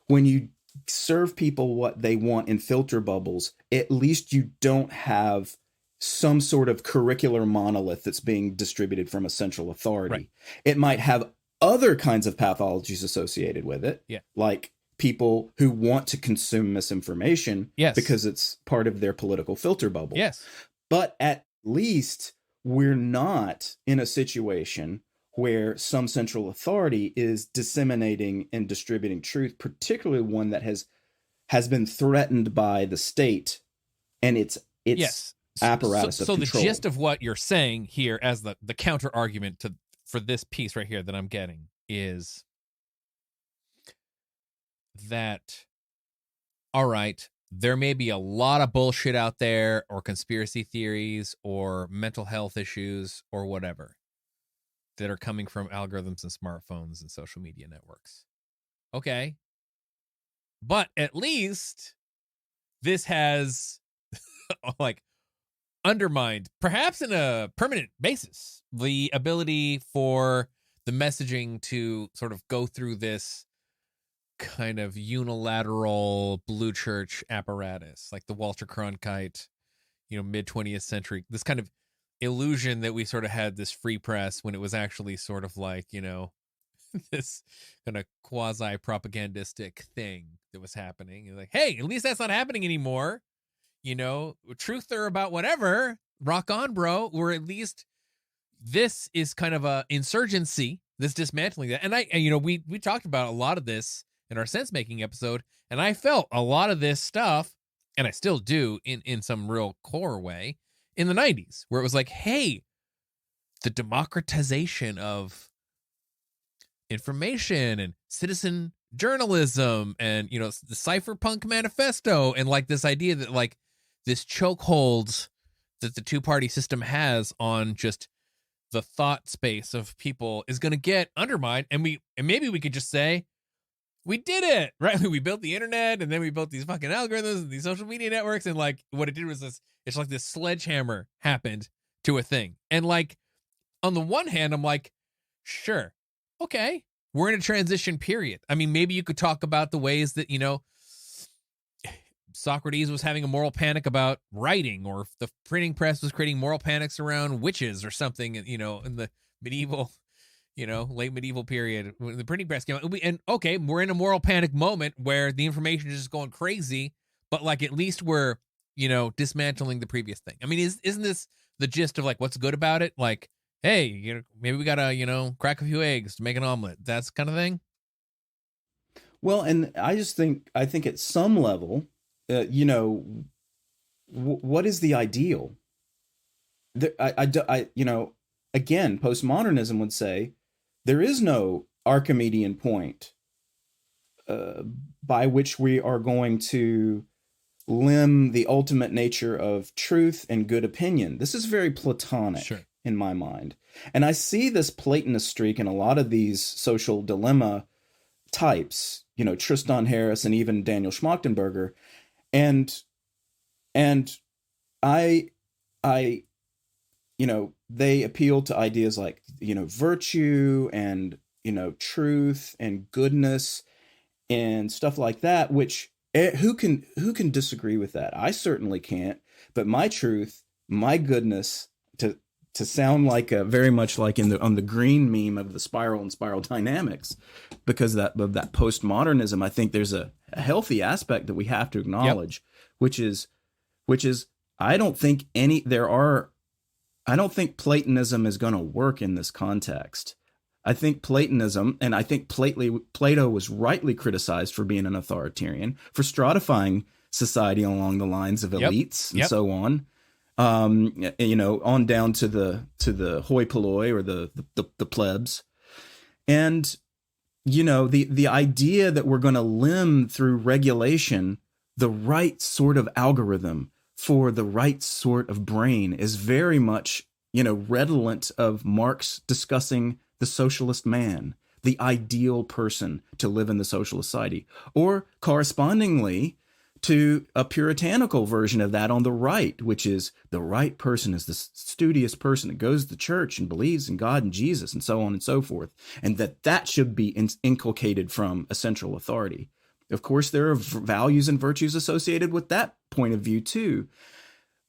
when you serve people what they want in filter bubbles, at least you don't have some sort of curricular monolith that's being distributed from a central authority. Right. It might have other kinds of pathologies associated with it, like people who want to consume misinformation because it's part of their political filter bubble. Yes. But at least we're not in a situation where some central authority is disseminating and distributing truth, particularly one that has been threatened by the state and its apparatus of control. So the gist of what you're saying here, as the counter argument for this piece right here that I'm getting, is that, all right, there may be a lot of bullshit out there, or conspiracy theories, or mental health issues, or whatever, that are coming from algorithms and smartphones and social media networks. Okay. But at least this has like undermined, perhaps in a permanent basis, the ability for the messaging to sort of go through this kind of unilateral blue church apparatus, like the Walter Cronkite, mid 20th century, this kind of illusion that we sort of had this free press, when it was actually sort of like, this kind of quasi propagandistic thing that was happening. You're like, hey, at least that's not happening anymore. Truther about whatever, rock on, bro. Or at least this is kind of a insurgency, this dismantling that. And we talked about a lot of this in our sense making episode, and I felt a lot of this stuff, and I still do in some real core way, in the 90s, where it was like, hey, the democratization of information and citizen journalism, and the cypherpunk manifesto, and like this idea that like this chokeholds that the two-party system has on just the thought space of people is going to get undermined. And maybe we could just say, we did it, right? We built the internet, and then we built these fucking algorithms and these social media networks, and like what it did was this, it's like this sledgehammer happened to a thing. And like, on the one hand, I'm like, sure, okay, we're in a transition period. I mean, maybe you could talk about the ways that, Socrates was having a moral panic about writing, or if the printing press was creating moral panics around witches or something, in the medieval, late medieval period when the printing press came out. And okay, we're in a moral panic moment where the information is just going crazy, but like, at least we're, dismantling the previous thing. I mean, isn't this the gist of like what's good about it? Like, hey, maybe we gotta, crack a few eggs to make an omelet. That's kind of thing. Well, and I think at some level, what is the ideal? Again, postmodernism would say there is no Archimedean point by which we are going to limn the ultimate nature of truth and good opinion. This is very Platonic in my mind. And I see this Platonist streak in a lot of these social dilemma types, Tristan Harris and even Daniel Schmachtenberger. And I, they appeal to ideas like, virtue and, truth and goodness and stuff like that, which who can disagree with that? I certainly can't. But my truth, my goodness, to sound like very much like on the green meme of the spiral and spiral dynamics, because of that postmodernism, I think there's a healthy aspect that we have to acknowledge, which is I don't think Platonism is going to work in this context. I think Platonism, and I think Plato was rightly criticized for being an authoritarian, for stratifying society along the lines of elites and so on. On down to the hoi polloi or the plebs. And, the idea that we're going to limn through regulation the right sort of algorithm for the right sort of brain is very much, redolent of Marx discussing the socialist man, the ideal person to live in the socialist society, or correspondingly to a puritanical version of that on the right, which is the right person is the studious person that goes to church and believes in God and Jesus and so on and so forth, and that should be inculcated from a central authority. Of course, there are values and virtues associated with that point of view too,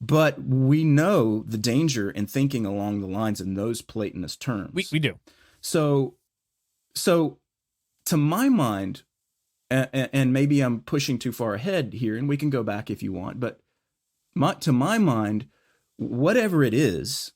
but we know the danger in thinking along the lines in those Platonist terms. We do. So to my mind, and maybe I'm pushing too far ahead here, and we can go back if you want, but to my mind, whatever it is,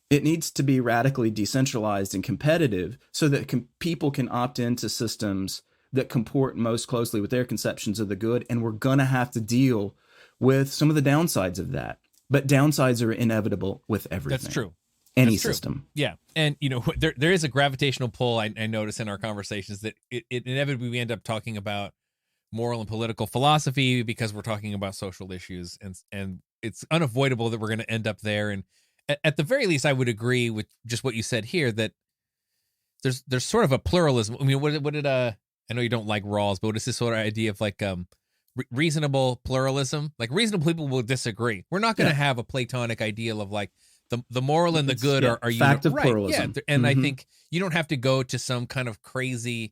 it needs to be radically decentralized and competitive so that people can opt into systems that comport most closely with their conceptions of the good, and we're going to have to deal with some of the downsides of that. But downsides are inevitable with everything. That's true. Any system. Yeah. And, there is a gravitational pull, I notice in our conversations, that it inevitably we end up talking about moral and political philosophy because we're talking about social issues. And it's unavoidable that we're going to end up there. And at the very least, I would agree with just what you said here, that there's sort of a pluralism. I mean, what did I know you don't like Rawls, but what is this sort of idea of like reasonable pluralism? Like reasonable people will disagree. We're not going to have a Platonic ideal of like, the moral and the good are fact of pluralism. Yeah, and I think you don't have to go to some kind of crazy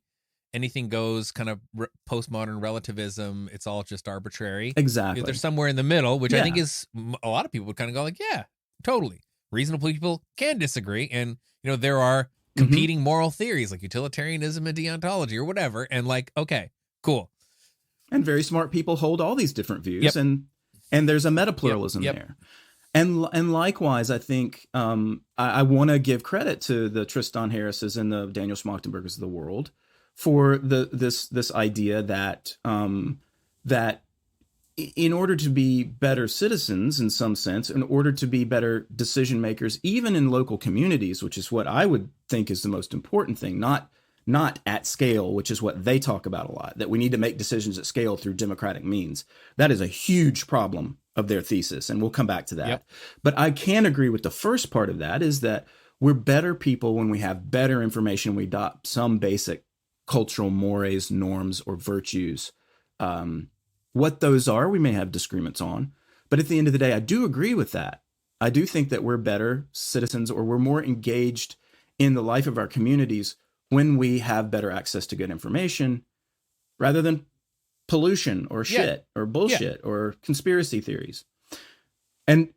anything goes kind of postmodern relativism. It's all just arbitrary. Exactly. There's somewhere in the middle, which I think is a lot of people would kind of go like, yeah, totally. Reasonable people can disagree, and there are competing moral theories like utilitarianism and deontology or whatever, and like, okay, cool. And very smart people hold all these different views, and there's a meta-pluralism there. And likewise, I think I want to give credit to the Tristan Harrises and the Daniel Schmachtenbergers of the world for this idea that that in order to be better citizens in some sense, in order to be better decision makers, even in local communities, which is what I would think is the most important thing, not at scale, which is what they talk about a lot, that we need to make decisions at scale through democratic means. That is a huge problem of their thesis, and we'll come back to that. Yep. But I can agree with the first part of that, is that we're better people when we have better information, we adopt some basic cultural mores, norms, or virtues. What those are, we may have disagreements on, but at the end of the day, I do agree with that. I do think that we're better citizens, or we're more engaged in the life of our communities when we have better access to good information, rather than pollution or shit or bullshit or conspiracy theories. And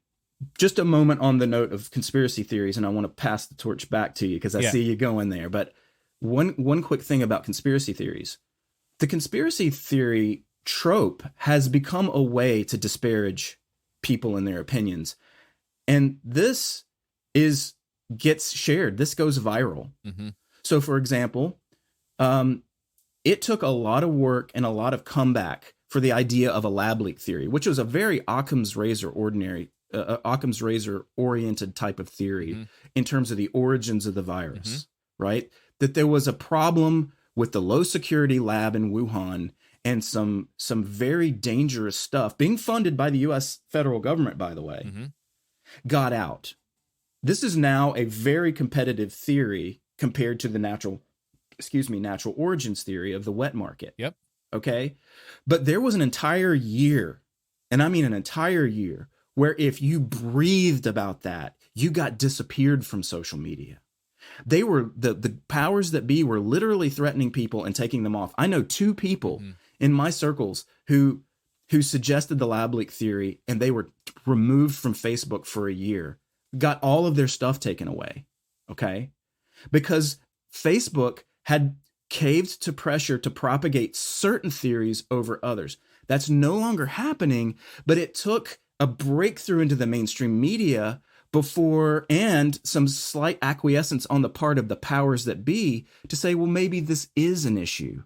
just a moment on the note of conspiracy theories, and I want to pass the torch back to you because I see you going there. But one quick thing about conspiracy theories. The conspiracy theory trope has become a way to disparage people and their opinions. And this gets shared. This goes viral. Mm-hmm. So, for example, it took a lot of work and a lot of comeback for the idea of a lab leak theory, which was a very Occam's razor oriented type of theory in terms of the origins of the virus, right? That there was a problem with the low security lab in Wuhan and some very dangerous stuff being funded by the U.S. federal government, by the way, got out. This is now a very competitive theory compared to the natural natural origins theory of the wet market. Yep. Okay. But there was an entire year, and I mean an entire year, where if you breathed about that, you got disappeared from social media. They were the powers that be were literally threatening people and taking them off. I know 2 people in my circles who suggested the lab leak theory, and they were removed from Facebook for a year, got all of their stuff taken away. Okay. Because Facebook had caved to pressure to propagate certain theories over others. That's no longer happening, but it took a breakthrough into the mainstream media before, and some slight acquiescence on the part of the powers that be to say, well, maybe this is an issue.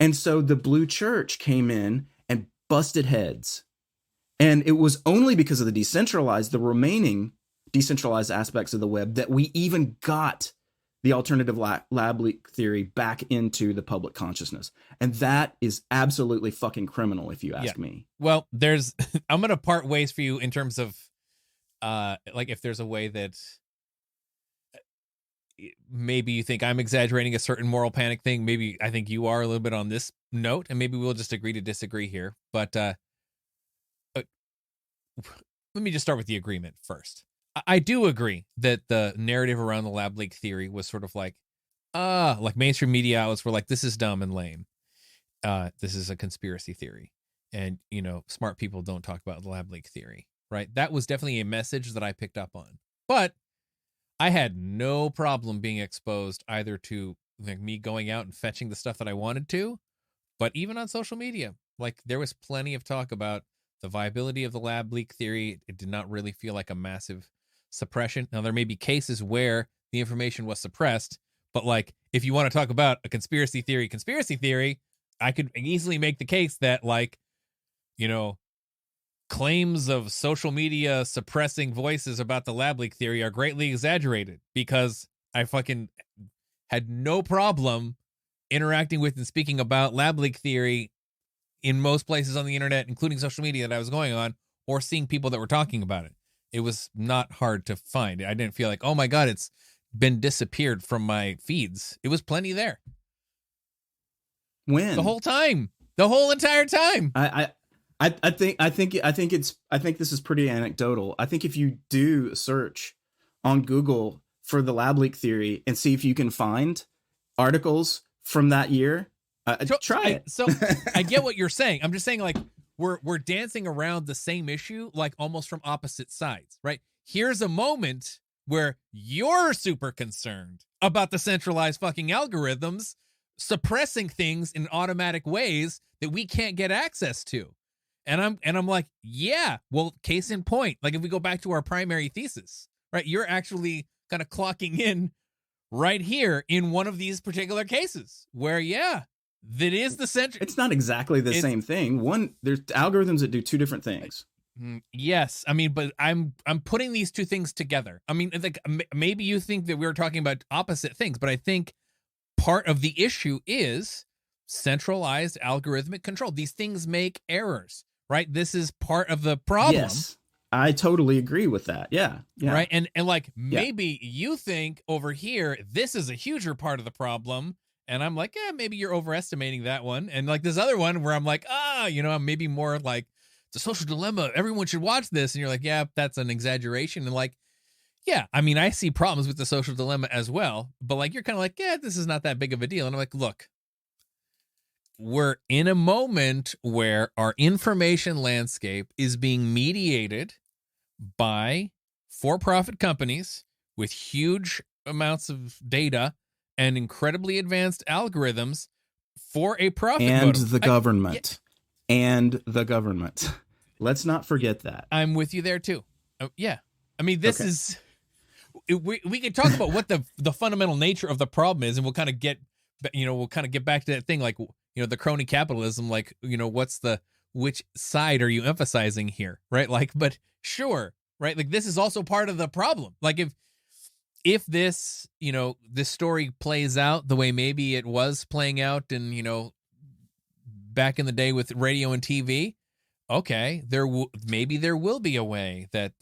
And so the Blue Church came in and busted heads. And it was only because of the remaining decentralized aspects of the web that we even got the alternative lab leak theory back into the public consciousness. And that is absolutely fucking criminal, if you ask me. Well, I'm going to part ways for you in terms of, like, if there's a way that maybe you think I'm exaggerating a certain moral panic thing, maybe I think you are a little bit on this note, and maybe we'll just agree to disagree here. But let me just start with the agreement first. I do agree that the narrative around the lab leak theory was sort of like mainstream media outlets were like, this is dumb and lame. This is a conspiracy theory. And, smart people don't talk about the lab leak theory, right? That was definitely a message that I picked up on. But I had no problem being exposed either to like me going out and fetching the stuff that I wanted to, but even on social media, like there was plenty of talk about the viability of the lab leak theory. It did not really feel like a massive suppression. Now, there may be cases where the information was suppressed, but like if you want to talk about a conspiracy theory, I could easily make the case that like, claims of social media suppressing voices about the lab leak theory are greatly exaggerated, because I fucking had no problem interacting with and speaking about lab leak theory in most places on the internet, including social media that I was going on, or seeing people that were talking about it. It was not hard to find. I didn't feel like, oh my God, it's been disappeared from my feeds. It was plenty there. When? The whole time. The whole entire time. I think this is pretty anecdotal. I think if you do a search on Google for the lab leak theory and see if you can find articles from that year, try it. So I get what you're saying. I'm just saying, like, we're dancing around the same issue, like almost from opposite sides, right? Here's a moment where you're super concerned about the centralized fucking algorithms suppressing things in automatic ways that we can't get access to. And I'm like, yeah, well, case in point, like if we go back to our primary thesis, right? You're actually kind of clocking in right here in one of these particular cases where, yeah, that is the center. It's not exactly the same thing. There's algorithms that do 2 different things. Yes. I mean, but I'm putting these 2 things together. I mean, like maybe you think that we were talking about opposite things, but I think part of the issue is centralized algorithmic control. These things make errors, right? This is part of the problem. Yes, I totally agree with that. Yeah. Right. And like maybe you think over here, this is a huger part of the problem. And I'm like, yeah, maybe you're overestimating that one. And like this other one where I'm like, I'm maybe more like it's a social dilemma. Everyone should watch this. And you're like, yeah, that's an exaggeration. And like, yeah, I mean, I see problems with the social dilemma as well. But like, you're kind of like, yeah, this is not that big of a deal. And I'm like, look, we're in a moment where our information landscape is being mediated by for-profit companies with huge amounts of data and incredibly advanced algorithms for a profit motive. The government. And the government. Let's not forget that. I'm with you there too. Yeah. I mean, this is... We could talk about what the fundamental nature of the problem is, and we'll kind of get back to that thing, like, the crony capitalism, like, which side are you emphasizing here, right? Like, but sure, right? Like, this is also part of the problem. Like, if this, this story plays out the way maybe it was playing out in, back in the day with radio and TV, okay, maybe there will be a way that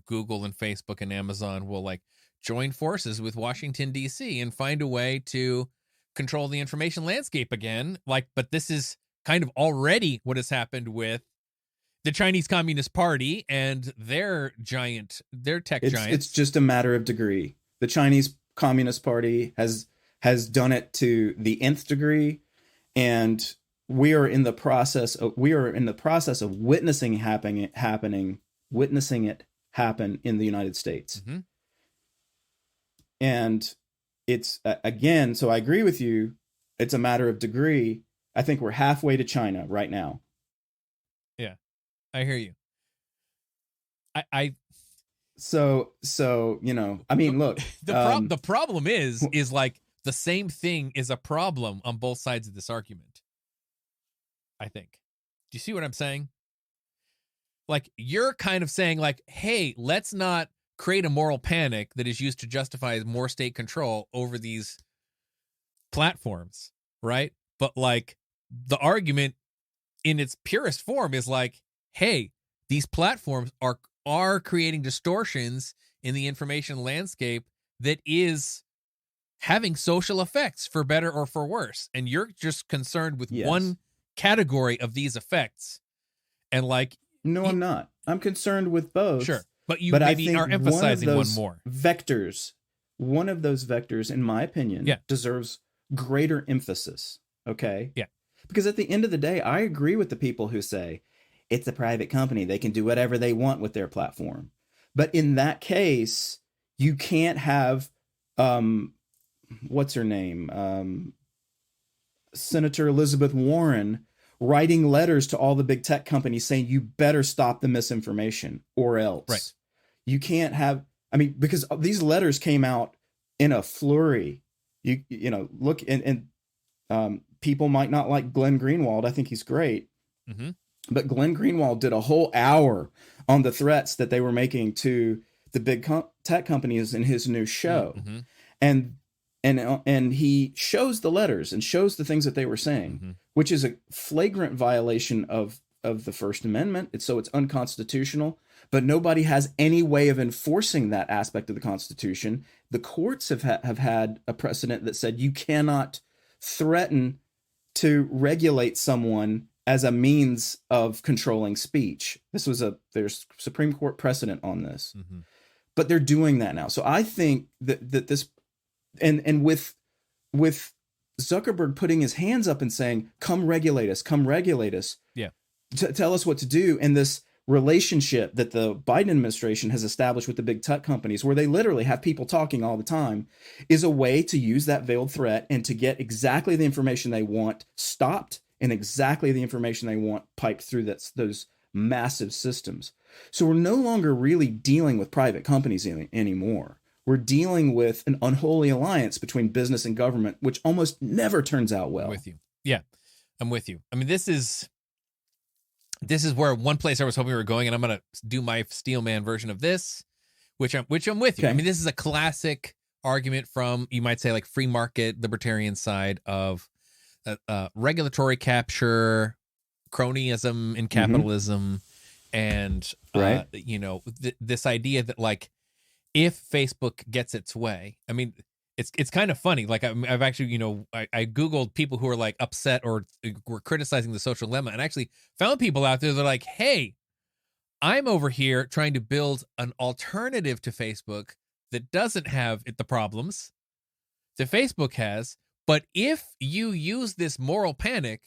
Google and Facebook and Amazon will like join forces with Washington, D.C. and find a way to control the information landscape again. But this is kind of already what has happened with the Chinese Communist Party and their tech giants. It's just a matter of degree. The Chinese Communist Party has done it to the nth degree, and we are in the process of witnessing it happen in the United States. Mm-hmm. And it's again, so I agree with you. It's a matter of degree. I think we're halfway to China right now. Yeah, I hear you. So I mean, look, the problem is like the same thing is a problem on both sides of this argument. I think. Do you see what I'm saying? Like, you're kind of saying like, hey, let's not create a moral panic that is used to justify more state control over these platforms, right? But like, the argument in its purest form is like, hey, these platforms are creating distortions in the information landscape that is having social effects for better or for worse. And you're just concerned with one category of these effects. And like, no, I'm not. I'm concerned with both. Sure. But you maybe are emphasizing one more. One of those vectors, in my opinion, deserves greater emphasis. Okay? Yeah. Because at the end of the day, I agree with the people who say it's a private company. They can do whatever they want with their platform. But in that case, you can't have, what's her name? Senator Elizabeth Warren writing letters to all the big tech companies saying you better stop the misinformation or else. Right. You can't have, I mean, because these letters came out in a flurry. You look, and people might not like Glenn Greenwald. I think he's great. Mm-hmm. But Glenn Greenwald did a whole hour on the threats that they were making to the big tech companies in his new show. Mm-hmm. And he shows the letters and shows the things that they were saying, which is a flagrant violation of the First Amendment. It's unconstitutional, but nobody has any way of enforcing that aspect of the Constitution. The courts have had a precedent that said you cannot threaten to regulate someone as a means of controlling speech. There's Supreme Court precedent on this, but they're doing that now. So I think that this, and with Zuckerberg putting his hands up and saying, come regulate us. Yeah. Tell us what to do. And this relationship that the Biden administration has established with the big tech companies, where they literally have people talking all the time, is a way to use that veiled threat and to get exactly the information they want stopped and exactly the information they want piped through those massive systems. So we're no longer really dealing with private companies anymore. We're dealing with an unholy alliance between business and government, which almost never turns out well. I'm with you. Yeah, I'm with you. I mean, this is where one place I was hoping we were going, and I'm going to do my Steelman version of this, which I'm with you. Okay. I mean, this is a classic argument from, you might say, like free market libertarian side of regulatory capture, cronyism in capitalism, and this idea that like, if Facebook gets its way, I mean, it's kind of funny. Like I've actually, I Googled people who are like upset or were criticizing the social dilemma, and actually found people out there that are like, hey, I'm over here trying to build an alternative to Facebook that doesn't have the problems that Facebook has. But if you use this moral panic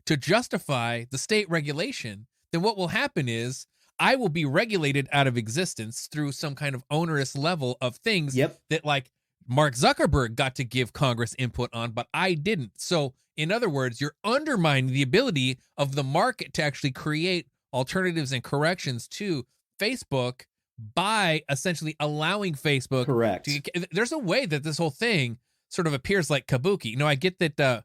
to justify the state regulation, then what will happen is I will be regulated out of existence through some kind of onerous level of things that like Mark Zuckerberg got to give Congress input on, but I didn't. So in other words, you're undermining the ability of the market to actually create alternatives and corrections to Facebook by essentially allowing Facebook. Correct. There's a way that this whole thing sort of appears like kabuki. I get that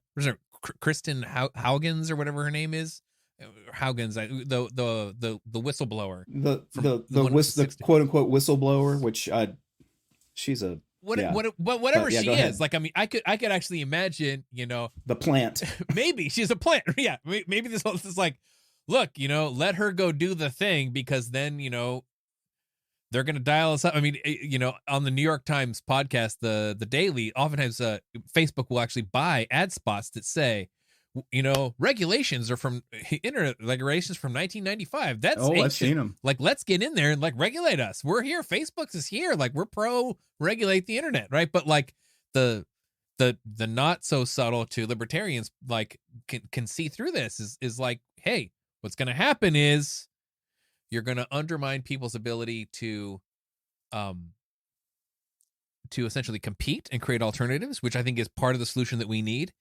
Kristen Haugens or whatever her name is. Haugens, the whistleblower, the quote unquote whistleblower, which she's a whatever she is. Like, I mean, I could actually imagine, the plant. Maybe she's a plant. Yeah, maybe this whole is like, look, let her go do the thing, because then they're going to dial us up. I mean, on the New York Times podcast, the Daily, oftentimes Facebook will actually buy ad spots that say, regulations are from internet regulations from 1995. That's ancient. I've seen them. Like, let's get in there and like regulate us. We're here. Facebook is here. Like, we're pro regulate the internet, right? But like the not so subtle to libertarians like can see through this is like, hey, what's going to happen is you're going to undermine people's ability to essentially compete and create alternatives, which I think is part of the solution that we need.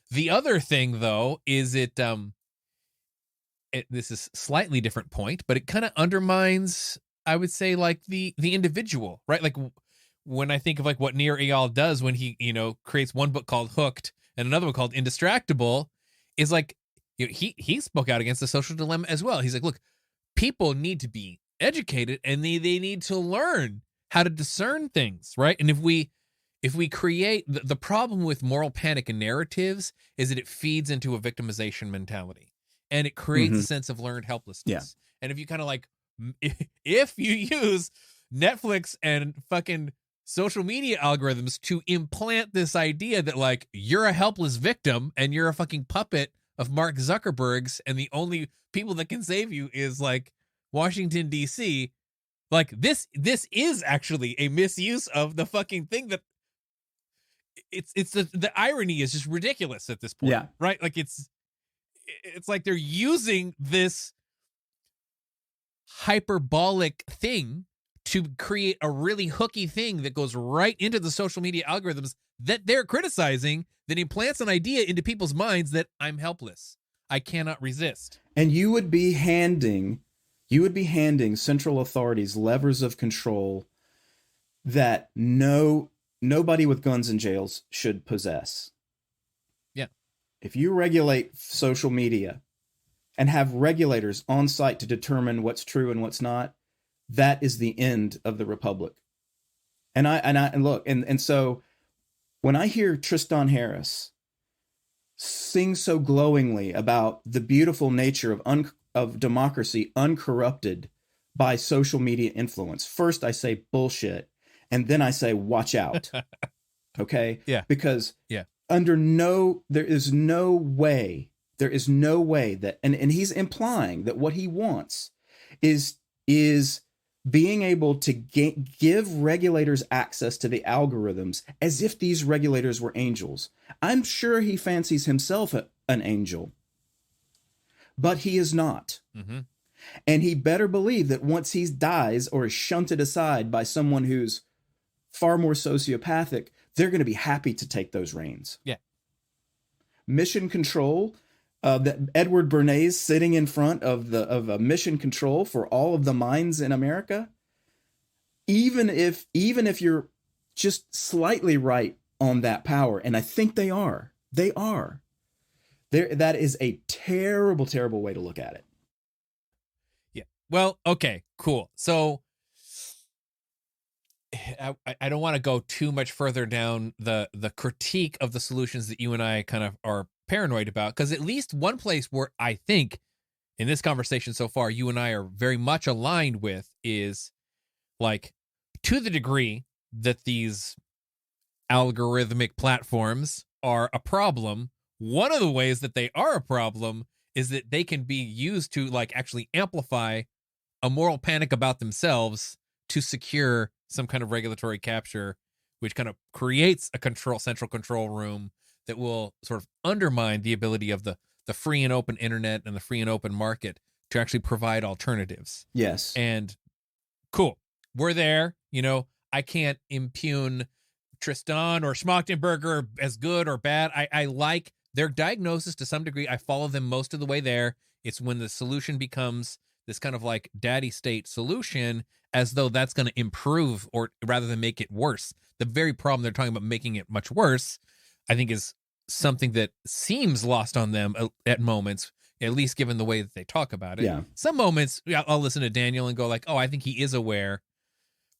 The other thing, though, is this is slightly different point, but it kind of undermines, I would say, like the individual, right? Like when I think of like what Nir Eyal does when he, creates one book called Hooked and another one called Indistractable, is like, he spoke out against the social dilemma as well. He's like, look, people need to be educated and they need to learn how to discern things, right? And if we create the problem with moral panic and narratives is that it feeds into a victimization mentality and it creates a sense of learned helplessness. Yeah. And if you kind of like, if you use Netflix and fucking social media algorithms to implant this idea that like you're a helpless victim and you're a fucking puppet of Mark Zuckerberg's and the only people that can save you is like Washington, D.C., like this is actually a misuse of the fucking thing that it's the irony is just ridiculous at this point. Yeah. Right? Like it's like they're using this hyperbolic thing to create a really hooky thing that goes right into the social media algorithms that they're criticizing, that implants an idea into people's minds that I'm helpless. I cannot resist. And you would be handing central authorities levers of control that nobody with guns in jails should possess. Yeah. If you regulate social media and have regulators on site to determine what's true and what's not, that is the end of the republic. And so when I hear Tristan Harris sing so glowingly about the beautiful nature of democracy uncorrupted by social media influence, first I say bullshit, and then I say watch out. Okay? Yeah. Because there is no way that, and he's implying that what he wants is being able to give regulators access to the algorithms as if these regulators were angels. I'm sure he fancies himself an angel, but he is not. Mm-hmm. And he better believe that once he dies or is shunted aside by someone who's far more sociopathic, they're going to be happy to take those reins. Yeah. Mission control, that Edward Bernays sitting in front of a mission control for all of the mines in America. Even if you're just slightly right on that power, and I think they are. That is a terrible, terrible way to look at it. Yeah. Well, okay, cool. So I don't want to go too much further down the critique of the solutions that you and I kind of are paranoid about, because at least one place where I think in this conversation so far you and I are very much aligned with is like, to the degree that these algorithmic platforms are a problem, one of the ways that they are a problem is that they can be used to like actually amplify a moral panic about themselves to secure some kind of regulatory capture, which kind of creates a central control room that will sort of undermine the ability of the free and open internet and the free and open market to actually provide alternatives. Yes. And cool. We're there. I can't impugn Tristan or Schmachtenberger as good or bad. I like their diagnosis to some degree. I follow them most of the way there. It's when the solution becomes this kind of like daddy state solution, as though that's going to improve or rather than make it worse. The very problem they're talking about making it much worse, I think, is something that seems lost on them at moments, at least given the way that they talk about it. Yeah. Some moments I'll listen to Daniel and go like, oh, I think he is aware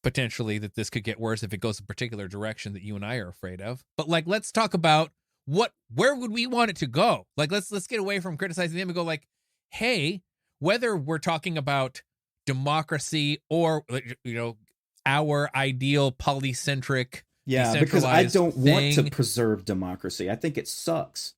potentially that this could get worse if it goes a particular direction that you and I are afraid of. But like, let's talk about where would we want it to go? Like, let's get away from criticizing them and go like, hey, whether we're talking about democracy or, you know, our ideal polycentric, yeah, because I don't want to thing. preserve democracy. I think it sucks.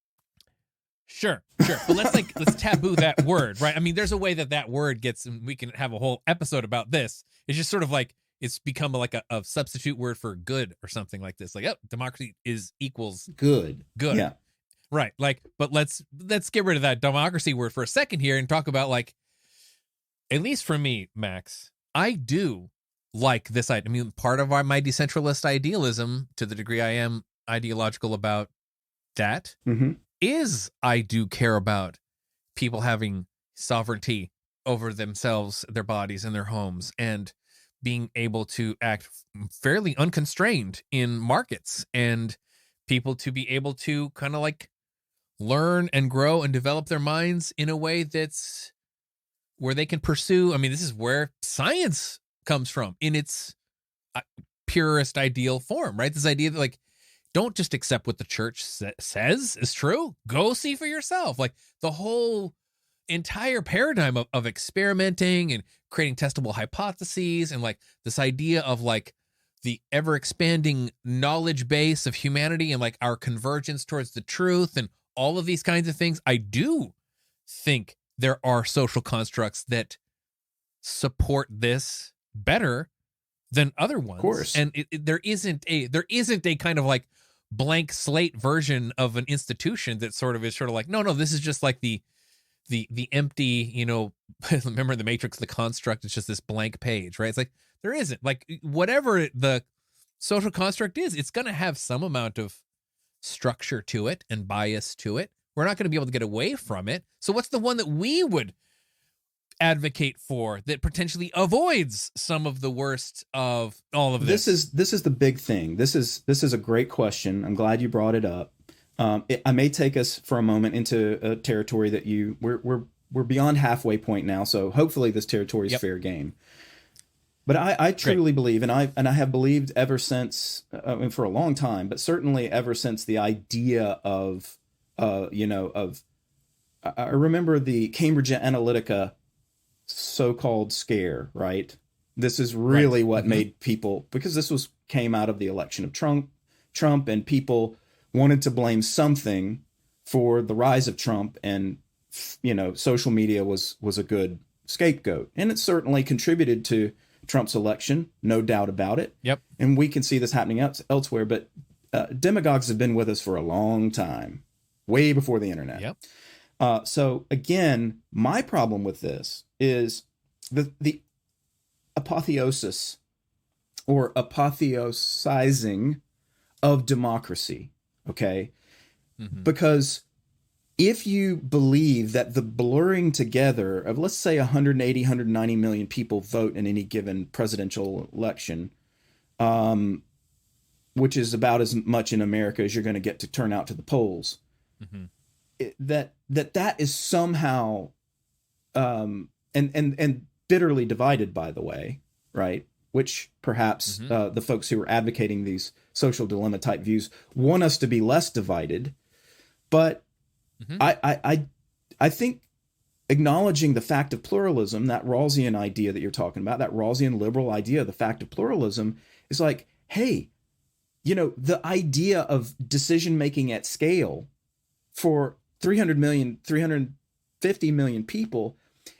Sure. But let's taboo that word, right? I mean, there's a way that word gets, and we can have a whole episode about this. It's just sort of like, it's become like a substitute word for good or something like this. Like, democracy equals good. Yeah. Right. Like, but let's get rid of that democracy word for a second here and talk about, like, at least for me, Max, I do like this. I mean, part of my decentralist idealism, to the degree I am ideological about that, is I do care about people having sovereignty over themselves, their bodies, and their homes, and being able to act fairly unconstrained in markets, and people to be able to kind of like learn and grow and develop their minds in a way that's where they can pursue. I mean, this is where science comes from in its purest ideal form, right? This idea that, like, don't just accept what the church says is true. Go see for yourself. Like, the whole entire paradigm of experimenting and creating testable hypotheses, and like this idea of like the ever expanding knowledge base of humanity and like our convergence towards the truth and all of these kinds of things. I do think there are social constructs that support this better than other ones. Of course. And there isn't a kind of like blank slate version of an institution that sort of is sort of like, no, this is just like the empty, you know, remember the Matrix, the construct, it's just this blank page, right? It's like, there isn't, like, whatever the social construct is, it's going to have some amount of structure to it and bias to it. We're not going to be able to get away from it. So what's the one that we would advocate for that potentially avoids some of the worst of all of this? This is the big thing. This is a great question. I'm glad you brought it up. I may take us for a moment into a territory that we're beyond halfway point now. So hopefully this territory is fair game. But I truly believe, and I have believed ever since, for a long time, but certainly ever since the idea of, I remember the Cambridge Analytica so-called scare, right? This is really what made people, because this came out of the election of Trump, and people wanted to blame something for the rise of Trump, and social media was a good scapegoat, and it certainly contributed to Trump's election, no doubt about it. Yep. And we can see this happening elsewhere, but demagogues have been with us for a long time, way before the internet. Yep. So again, my problem with this is the apotheosis or apotheosizing of democracy. Okay. Because if you believe that the blurring together of, let's say, 180, 190 million people vote in any given presidential election, which is about as much in America as you're going to get to turn out to the polls, that is somehow, and bitterly divided, by the way, right? Which perhaps the folks who are advocating these social dilemma type views want us to be less divided. But I think acknowledging the fact of pluralism, that Rawlsian idea that you're talking about, that Rawlsian liberal idea, the fact of pluralism, is like, hey, the idea of decision making at scale for 300 million, 350 million people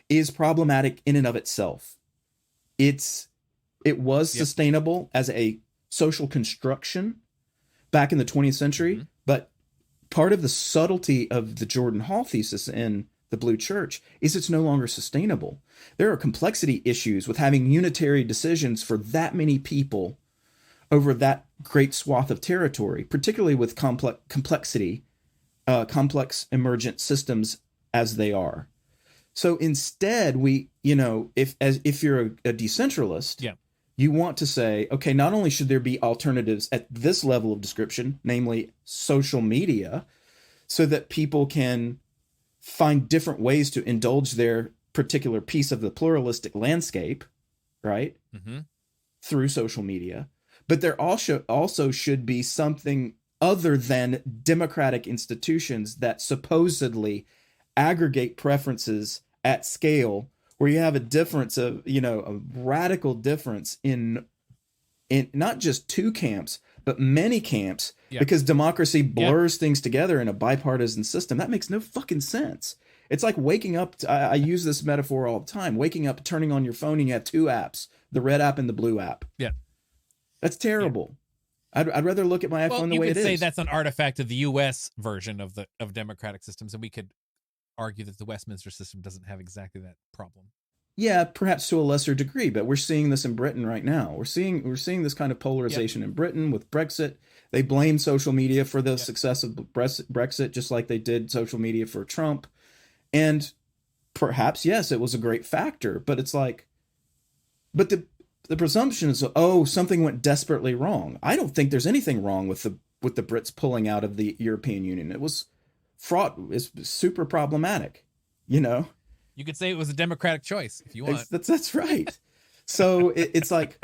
is problematic in and of itself. It was sustainable as a social construction back in the 20th century, but part of the subtlety of the Jordan Hall thesis in the Blue Church is it's no longer sustainable. There are complexity issues with having unitary decisions for that many people over that great swath of territory, particularly with complex emergent systems as they are. So instead, if you're a decentralist, you want to say, okay, not only should there be alternatives at this level of description, namely social media, so that people can find different ways to indulge their particular piece of the pluralistic landscape, right? Through social media. But there also should be something other than democratic institutions that supposedly aggregate preferences at scale where you have a difference of, a radical difference in not just two camps, but many camps, because democracy blurs things together in a bipartisan system. That makes no fucking sense. It's like waking up. I use this metaphor all the time. Waking up, turning on your phone, and you have two apps, the red app and the blue app. Yeah. That's terrible. Yeah. I'd rather look at my iPhone the way it is. You could say that's an artifact of the U.S. version of democratic systems, and we could argue that the Westminster system doesn't have exactly that problem. Yeah, perhaps to a lesser degree, but we're seeing this in Britain right now. We're seeing this kind of polarization in Britain with Brexit. They blame social media for the success of Brexit, just like they did social media for Trump. And perhaps, yes, it was a great factor, but it's like, but the presumption is, something went desperately wrong. I don't think there's anything wrong with the Brits pulling out of the European Union. It was fraught, it's super problematic, You could say it was a democratic choice if you want. That's right. So it's like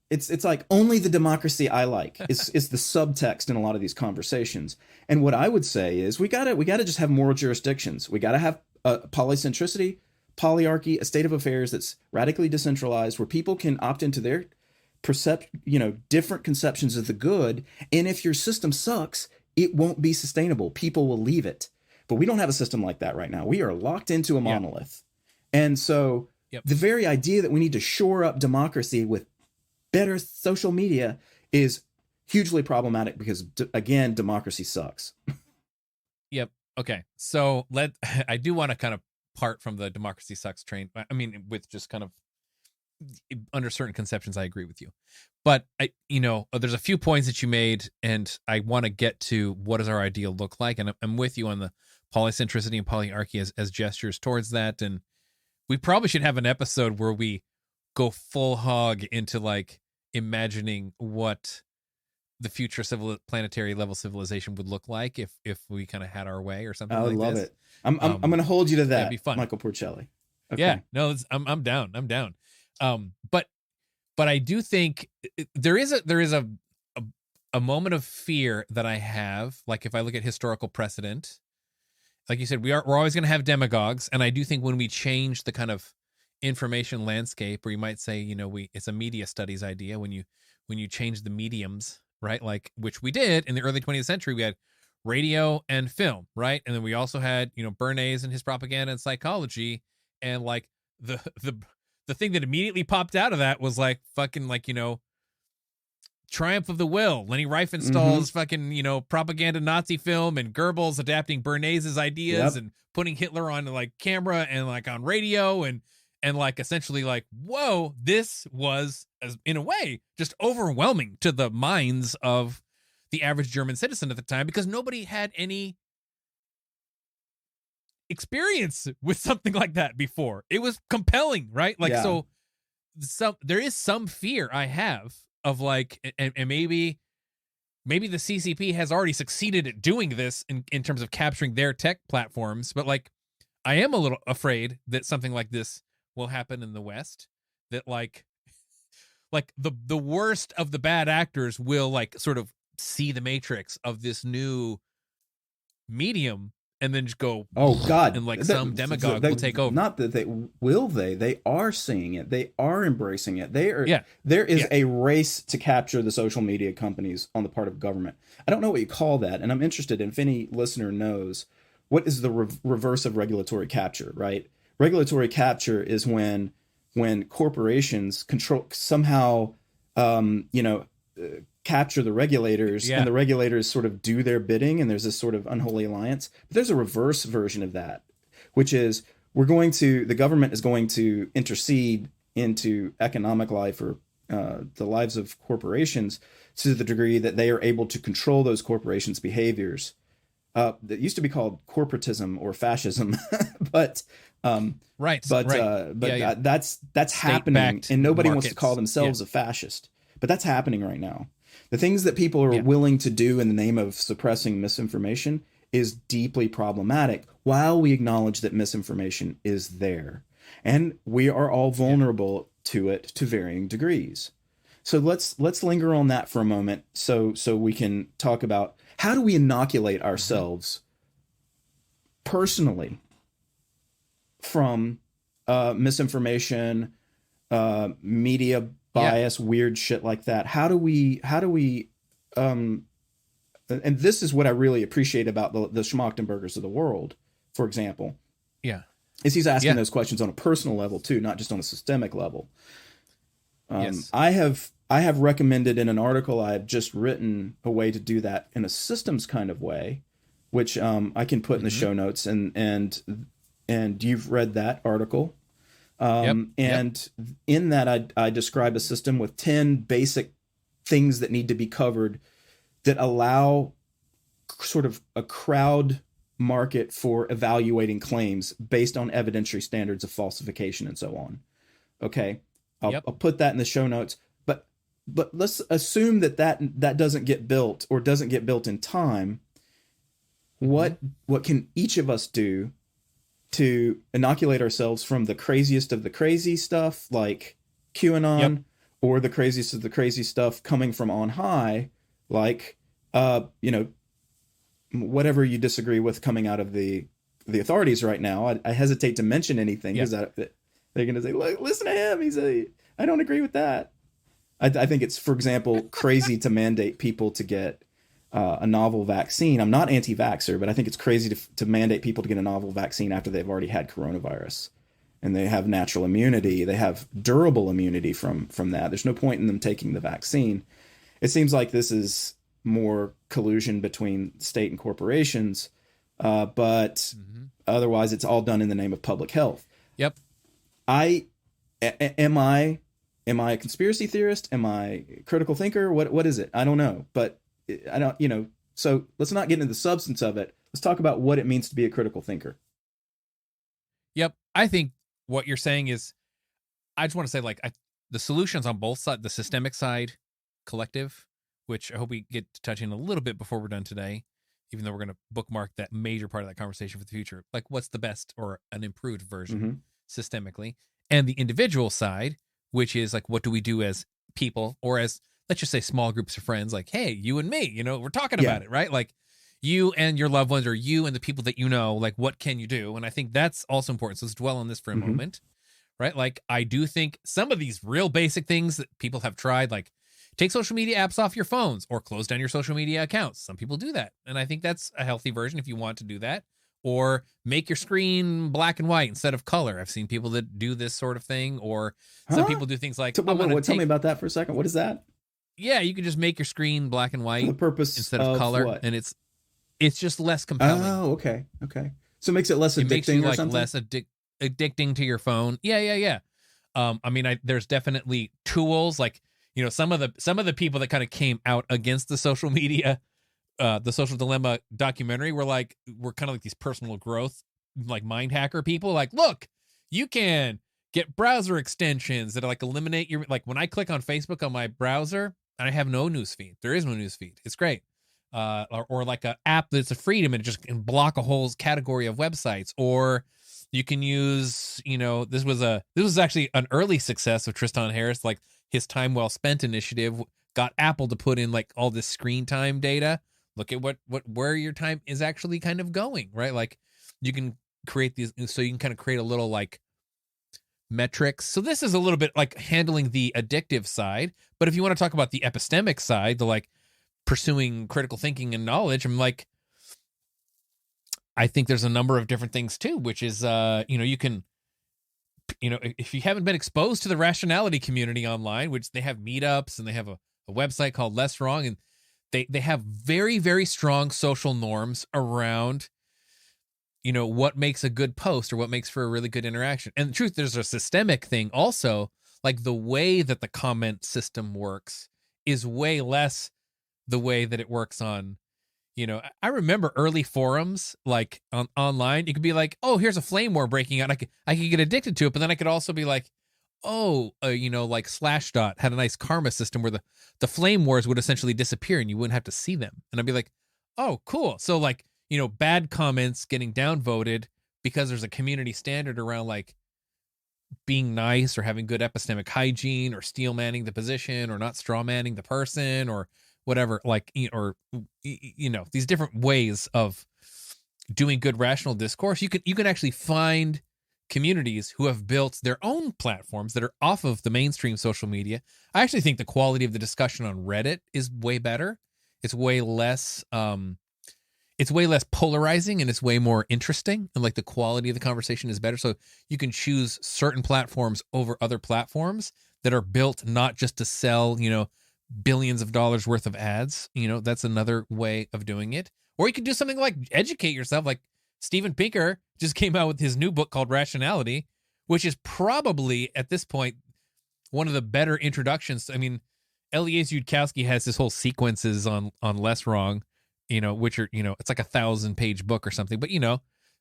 it's like only the democracy I like is the subtext in a lot of these conversations. And what I would say is we gotta just have moral jurisdictions. We gotta have polycentricity, polyarchy, a state of affairs that's radically decentralized, where people can opt into their different conceptions of the good. And if your system sucks, it won't be sustainable. People will leave it. But we don't have a system like that right now. We are locked into a monolith. And so the very idea that we need to shore up democracy with better social media is hugely problematic because, again, democracy sucks. Yep. Okay. So I do want to kind of part from the democracy sucks train. I mean, with just kind of under certain conceptions, I agree with you. But there's a few points that you made, and I want to get to what does our ideal look like. And I'm with you on the polycentricity and polyarchy as gestures towards that. And we probably should have an episode where we go full hog into like imagining what the future planetary level civilization would look like if we kind of had our way or something. I would love it. I'm going to hold you to that. That'd be fun. Michael Porcelli. Okay. Yeah, no, I'm down. I'm down. But I do think there is a moment of fear that I have. Like if I look at historical precedent, like you said, we're always going to have demagogues. And I do think when we change the kind of information landscape, or you might say, it's a media studies idea, when you change the mediums, right? Like, which we did in the early 20th century, we had radio and film, right? And then we also had, Bernays and his propaganda and psychology. And like the thing that immediately popped out of that was like fucking like, Triumph of the Will, Leni Riefenstahl's fucking, propaganda Nazi film, and Goebbels adapting Bernays' ideas and putting Hitler on like camera and like on radio and like essentially like, whoa, this was in a way just overwhelming to the minds of the average German citizen at the time, because nobody had any experience with something like that before. It was compelling, right? Like, so there is some fear I have of like, and maybe the CCP has already succeeded at doing this in terms of capturing their tech platforms, but like, I am a little afraid that something like this will happen in the West, that like the worst of the bad actors will like sort of see the matrix of this new medium and then just go, oh God, and like some demagogue will take over. Not that they are seeing it. They are embracing it. There is a race to capture the social media companies on the part of government. I don't know what you call that. And I'm interested in if any listener knows what is the reverse of regulatory capture, right? Regulatory capture is when corporations control somehow, capture the regulators, and the regulators sort of do their bidding, and there's this sort of unholy alliance. But there's a reverse version of that, which is the government is going to intercede into economic life or the lives of corporations to the degree that they are able to control those corporations' behaviors. That used to be called corporatism or fascism, but that's happening, and nobody wants to call themselves a fascist, but that's happening right now. The things that people are willing to do in the name of suppressing misinformation is deeply problematic, while we acknowledge that misinformation is there, and we are all vulnerable to it to varying degrees. So let's linger on that for a moment, so we can talk about how do we inoculate ourselves personally from misinformation, media bias, weird shit like that. How do we and this is what I really appreciate about the Schmachtenbergers of the world, for example. Yeah. Is he's asking those questions on a personal level too, not just on a systemic level. Yes. I have recommended in an article I've just written a way to do that in a systems kind of way, which I can put in the show notes, and you've read that article. And in that I describe a system with 10 basic things that need to be covered that allow sort of a crowd market for evaluating claims based on evidentiary standards of falsification and so on. Okay. I'll put that in the show notes, but let's assume that doesn't get built or doesn't get built in time. What can each of us do to inoculate ourselves from the craziest of the crazy stuff like QAnon, or the craziest of the crazy stuff coming from on high, like whatever you disagree with coming out of the authorities right now. I hesitate to mention anything because they're going to say, listen to him. I don't agree with that. I think it's, for example, crazy to mandate people to get a novel vaccine. I'm not anti-vaxxer, but I think it's crazy to mandate people to get a novel vaccine after they've already had coronavirus and they have natural immunity. They have durable immunity from that. There's no point in them taking the vaccine. It seems like this is more collusion between state and corporations, but otherwise it's all done in the name of public health. Yep. Am I a conspiracy theorist? Am I a critical thinker? What is it? I don't know, but I don't, so let's not get into the substance of it. Let's talk about what it means to be a critical thinker. Yep. I think what you're saying is, I just want to say, the solutions on both sides, the systemic side, collective, which I hope we get to touch in a little bit before we're done today, even though we're going to bookmark that major part of that conversation for the future. Like, what's the best or an improved version systemically? And the individual side, which is like, what do we do as people, or as, let's just say, small groups of friends, like, hey, you and me, we're talking about it, right? Like, you and your loved ones, or you and the people that like, what can you do? And I think that's also important. So let's dwell on this for a moment, right? Like, I do think some of these real basic things that people have tried, like, take social media apps off your phones or close down your social media accounts. Some people do that. And I think that's a healthy version if you want to do that. Or make your screen black and white instead of color. I've seen people that do this sort of thing. Or some people do things like, tell me about that for a second. What is that? Yeah, you can just make your screen black and white for the purpose instead of color. What? And it's just less compelling. Oh, okay. So it makes it less addicting, makes you, or something? less addicting to your phone. Yeah. I mean, there's definitely tools like, some of the people that kind of came out against the social media, the Social Dilemma documentary were kind of like these personal growth, like mind hacker people. Like, look, you can get browser extensions that eliminate your, like, when I click on Facebook on my browser and I have no newsfeed, there is no newsfeed. It's great. Or like an app that's a freedom and it just can block a whole category of websites. Or you can use, this was actually an early success of Tristan Harris, like his Time Well Spent initiative got Apple to put in like all this screen time data. Look at where your time is actually kind of going, right? Like, you can create these, so you can kind of create a little like metrics. So this is a little bit like handling the addictive side. But if you want to talk about the epistemic side, the like pursuing critical thinking and knowledge, I think there's a number of different things too, which is, you can, if you haven't been exposed to the rationality community online, which they have meetups and they have a website called Less Wrong, and they have very, very strong social norms around, what makes a good post or what makes for a really good interaction. And the truth, there's a systemic thing also, like the way that the comment system works is way less the way that it works on, I remember early forums, like online, you could be like, oh, here's a flame war breaking out. I could get addicted to it, but then I could also be like, oh, like Slashdot had a nice karma system where the flame wars would essentially disappear and you wouldn't have to see them. And I'd be like, oh, cool. So like, bad comments getting downvoted because there's a community standard around like being nice or having good epistemic hygiene or steel manning the position or not straw manning the person or whatever, like, or, these different ways of doing good rational discourse. You can actually find communities who have built their own platforms that are off of the mainstream social media. I actually think the quality of the discussion on Reddit is way better. It's way less polarizing, and it's way more interesting, and like the quality of the conversation is better. So you can choose certain platforms over other platforms that are built not just to sell, billions of dollars worth of ads. That's another way of doing it. Or you could do something like educate yourself. Like Steven Pinker just came out with his new book called Rationality, which is probably at this point one of the better introductions. I mean, Eliezer Yudkowsky has this whole sequences on Less Wrong, which are, it's like 1,000-page book or something. But,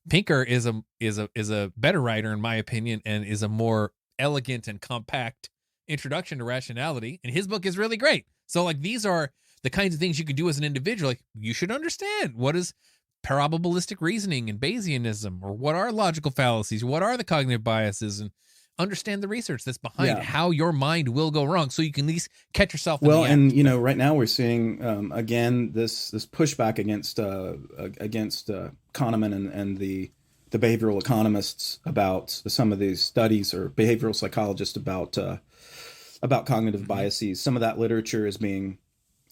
Pinker is a better writer, in my opinion, and is a more elegant and compact introduction to rationality. And his book is really great. So, like, these are the kinds of things you could do as an individual. Like, you should understand what is probabilistic reasoning and Bayesianism, or what are logical fallacies, what are the cognitive biases, and understand the research that's behind how your mind will go wrong, so you can at least catch yourself in the act. And right now we're seeing again this pushback against Kahneman and the behavioral economists about some of these studies, or behavioral psychologists about cognitive biases. Some of that literature is being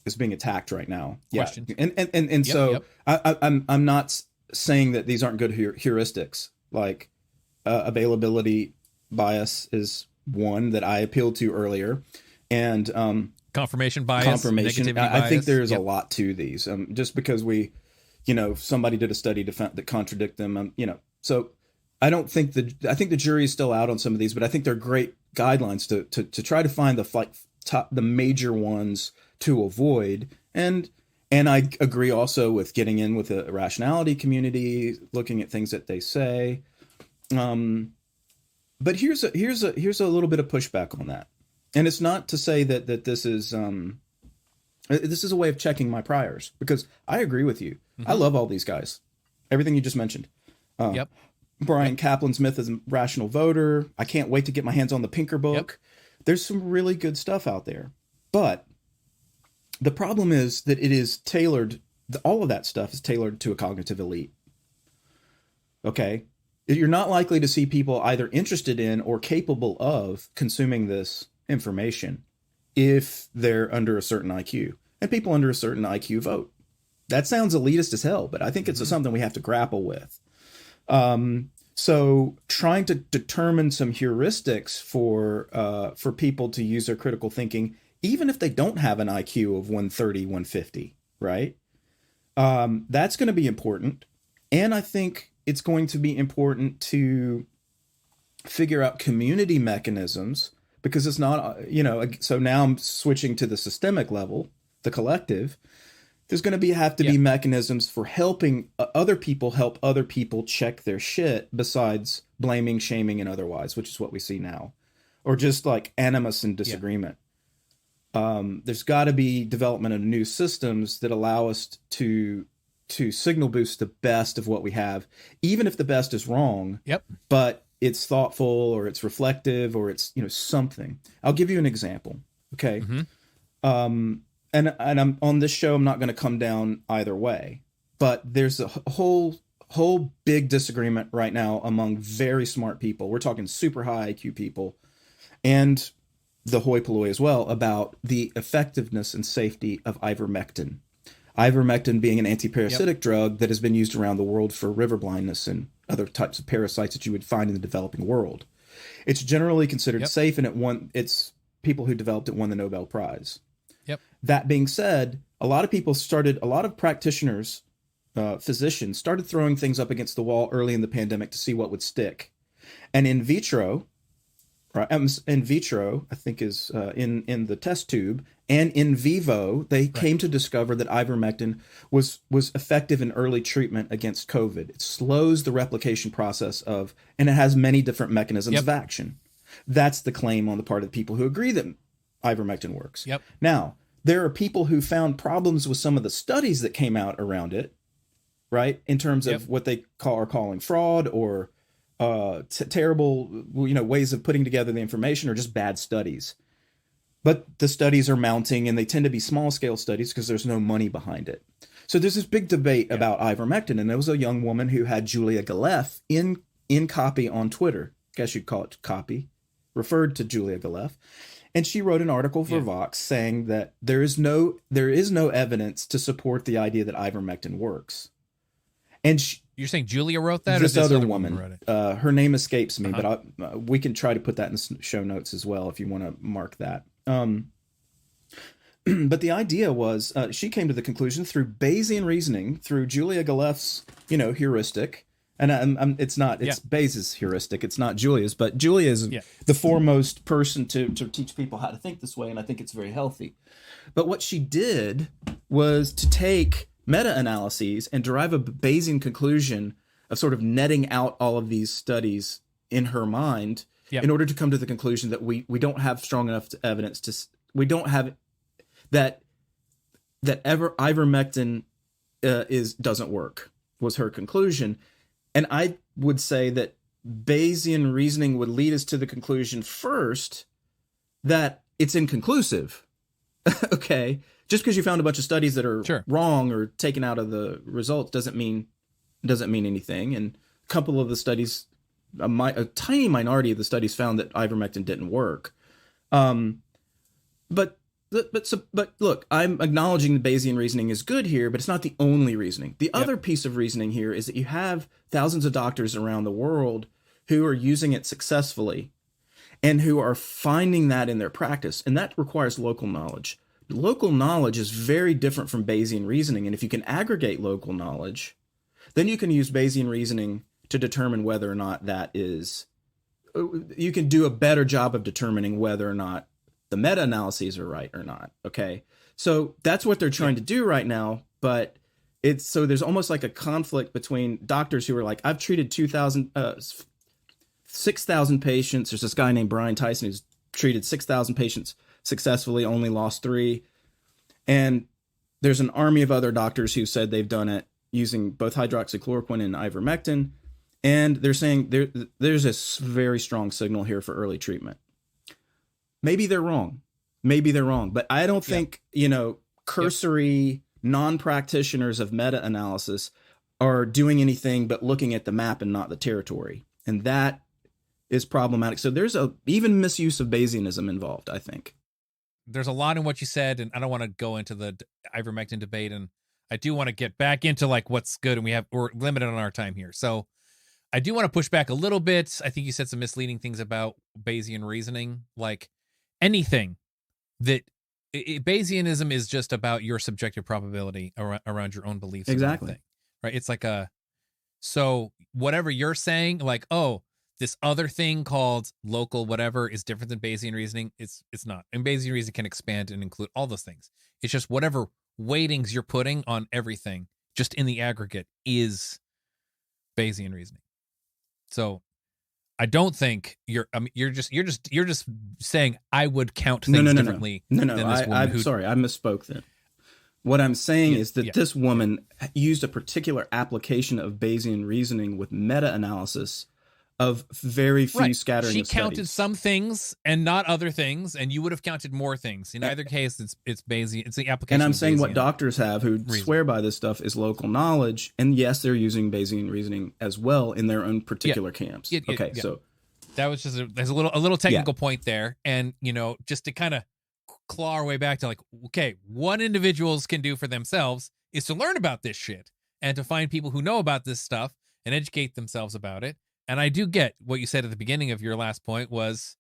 attacked right now. Questioned. I'm not saying that these aren't good heuristics. Like availability bias is one that I appealed to earlier, and confirmation bias. Negativity bias. I think there's a lot to these. Just because somebody did a study that contradict them. So I think the jury is still out on some of these, but I think they're great guidelines to try to find the major ones to avoid. And I agree also with getting in with a rationality community, looking at things that they say. But here's a little bit of pushback on that, and it's not to say that this is a way of checking my priors, because I agree with you. I love all these guys, everything you just mentioned. Brian Kaplan's Myth as a Rational Voter. I can't wait to get my hands on the Pinker book. There's some really good stuff out there, but the problem is that it is tailored. All of that stuff is tailored to a cognitive elite. Okay. You're not likely to see people either interested in or capable of consuming this information if they're under a certain IQ. And people under a certain IQ vote. That sounds elitist as hell, but I think it's something we have to grapple with. So trying to determine some heuristics for people to use their critical thinking, even if they don't have an IQ of 130, 150, right? That's going to be important. And I think it's going to be important to figure out community mechanisms, because it's not, so now I'm switching to the systemic level, the collective. There's going to have to be mechanisms for helping other people help other people check their shit, besides blaming, shaming, and otherwise, which is what we see now, or just like animus and disagreement. There's got to be development of new systems that allow us to signal boost the best of what we have, even if the best is wrong. But it's thoughtful, or it's reflective, or it's something. I'll give you an example. Okay. And I'm on this show, I'm not going to come down either way, but there's a whole big disagreement right now among very smart people. We're talking super high IQ people, and the hoi polloi as well, about the effectiveness and safety of ivermectin. Ivermectin being an antiparasitic drug that has been used around the world for river blindness and other types of parasites that you would find in the developing world. It's generally considered safe, and it's people who developed it won the Nobel Prize. That being said, a lot of practitioners, physicians, started throwing things up against the wall early in the pandemic to see what would stick. And in vitro, I think is in the test tube, and in vivo, they came to discover that ivermectin was effective in early treatment against COVID. It slows the replication process and it has many different mechanisms of action. That's the claim on the part of the people who agree that ivermectin works. Now, there are people who found problems with some of the studies that came out around it, right? In terms of what they are calling fraud, or terrible, ways of putting together the information, or just bad studies. But the studies are mounting, and they tend to be small scale studies because there's no money behind it. So there's this big debate about ivermectin, and there was a young woman who had Julia Galef in in copy on Twitter, I guess you'd call it copy, referred to Julia Galef. And she wrote an article for Vox saying that there is no evidence to support the idea that ivermectin works. And you're saying Julia wrote that, this or other woman wrote it? Her name escapes me, but we can try to put that in the show notes as well if you want to mark that. But the idea was she came to the conclusion through Bayesian reasoning, through Julia Galef's heuristic. And it's Bayes' heuristic. It's not Julia's, but Julia is the foremost person to teach people how to think this way, and I think it's very healthy. But what she did was to take meta-analyses and derive a Bayesian conclusion of sort of netting out all of these studies in her mind in order to come to the conclusion that we don't have strong enough evidence we don't have that ivermectin doesn't work, was her conclusion. And I would say that Bayesian reasoning would lead us to the conclusion first that it's inconclusive. Okay. Just because you found a bunch of studies that are wrong or taken out of the results doesn't mean anything. And a couple of the studies, a tiny minority of the studies found that ivermectin didn't work. But look, I'm acknowledging the Bayesian reasoning is good here, but it's not the only reasoning. The other piece of reasoning here is that you have thousands of doctors around the world who are using it successfully and who are finding that in their practice. And that requires local knowledge. Local knowledge is very different from Bayesian reasoning. And if you can aggregate local knowledge, then you can use Bayesian reasoning to determine whether or not you can do a better job of determining whether or not the meta-analyses are right or not. Okay. So that's what they're trying to do right now. But there's almost like a conflict between doctors who are like, I've treated 6,000 patients. There's this guy named Brian Tyson who's treated 6,000 patients successfully, only lost 3. And there's an army of other doctors who said they've done it using both hydroxychloroquine and ivermectin. And they're saying there's a very strong signal here for early treatment. Maybe they're wrong. But I don't think, cursory non-practitioners of meta-analysis are doing anything but looking at the map and not the territory. And that is problematic. So there's even misuse of Bayesianism involved, I think. There's a lot in what you said, and I don't want to go into the ivermectin debate, and I do want to get back into like what's good, and we're limited on our time here. So I do want to push back a little bit. I think you said some misleading things about Bayesian reasoning, like anything that Bayesianism is just about your subjective probability around your own beliefs. Exactly. Right. It's like so whatever you're saying, like, oh, this other thing called local whatever is different than Bayesian reasoning. It's not. And Bayesian reasoning can expand and include all those things. It's just whatever weightings you're putting on everything, just in the aggregate, is Bayesian reasoning. So I don't think you're just saying I would count things differently. No. I'm sorry, I misspoke then. What I'm saying is that this woman used a particular application of Bayesian reasoning with meta-analysis of very few scattering of studies. She counted some things and not other things, and you would have counted more things. In either case, it's Bayesian. It's the application. And I'm saying what doctors have who swear by this stuff is local knowledge, and yes, they're using Bayesian reasoning as well in their own particular camps. So that was just there's a little technical point there, and just to kind of claw our way back to like, okay, what individuals can do for themselves is to learn about this shit and to find people who know about this stuff and educate themselves about it. And I do get what you said at the beginning of your last point was,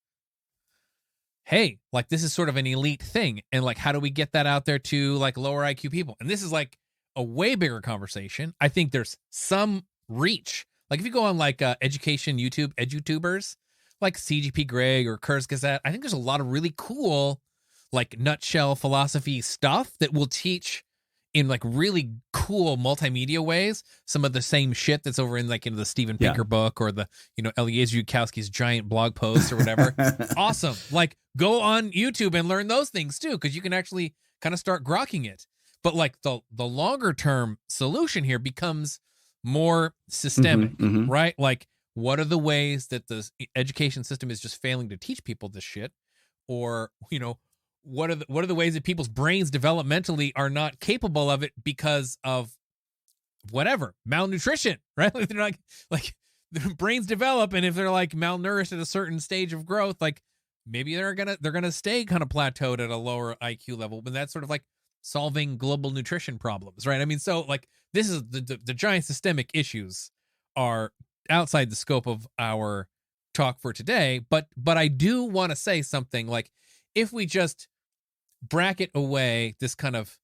hey, like this is sort of an elite thing. And like, how do we get that out there to like lower IQ people? And this is like a way bigger conversation. I think there's some reach. Like if you go on like education YouTube, edutubers, like CGP Greg or Kurz Gazette, I think there's a lot of really cool, like nutshell philosophy stuff that will teach in like really cool multimedia ways some of the same shit that's over in like in the Steven Pinker book or the Eliezer Yudkowsky's giant blog posts or whatever. Awesome. Like go on YouTube and learn those things too, because you can actually kind of start grokking it. But like the longer term solution here becomes more systemic, right? Like what are the ways that the education system is just failing to teach people this shit? Or what are the ways that people's brains developmentally are not capable of it because of whatever malnutrition, right? Like they're not like brains develop, and if they're like malnourished at a certain stage of growth, like maybe they're gonna stay kind of plateaued at a lower IQ level. But that's sort of like solving global nutrition problems, right? I mean, so like this is the giant systemic issues are outside the scope of our talk for today. But I do want to say something like, if we just bracket away this kind of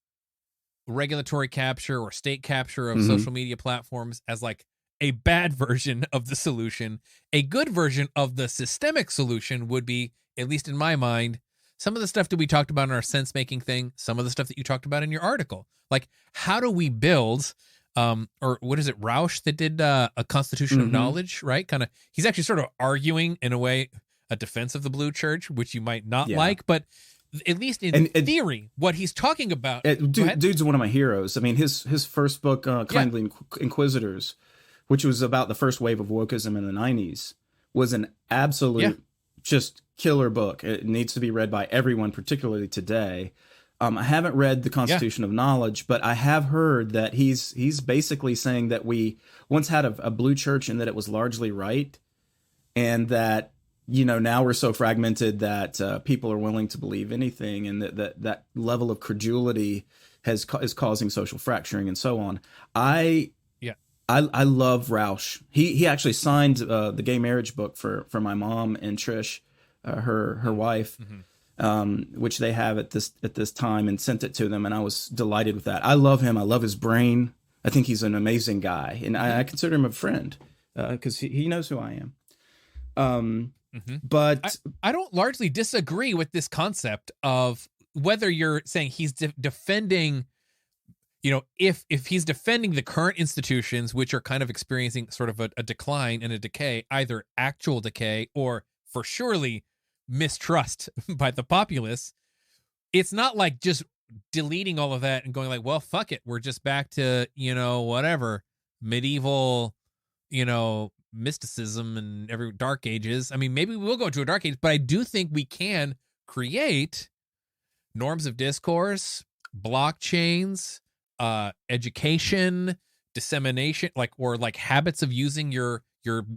regulatory capture or state capture of social media platforms as like a bad version of the solution, a good version of the systemic solution would be, at least in my mind, some of the stuff that we talked about in our sense making thing, some of the stuff that you talked about in your article. Like, how do we build, or what is it, Rausch that did a constitution of knowledge, right? Kind of, he's actually sort of arguing in a way a defense of the blue church, which you might not like, but at least in theory, what he's talking about. Dude's one of my heroes. I mean, his first book, Kindly Inquisitors, which was about the first wave of wokeism in the 90s, was an absolute just killer book. It needs to be read by everyone, particularly today. I haven't read The Constitution of Knowledge, but I have heard that he's basically saying that we once had a blue church and that it was largely right, and that, you know, now we're so fragmented that people are willing to believe anything, and that level of credulity is causing social fracturing and so on. I love Rausch. He actually signed the gay marriage book for my mom and Trish, her wife, which they have at this time, and sent it to them, and I was delighted with that. I love him. I love his brain. I think he's an amazing guy, and I consider him a friend because he knows who I am. But I don't largely disagree with this concept of whether you're saying he's defending, you know, if he's defending the current institutions, which are kind of experiencing sort of a decline and a decay, either actual decay or for surely mistrust by the populace. It's not like just deleting all of that and going like, well, fuck it, we're just back to, you know, whatever medieval, you know, mysticism and every dark ages. I mean, maybe we will go to a dark age, but I do think we can create norms of discourse, blockchains, education, dissemination, like habits of using your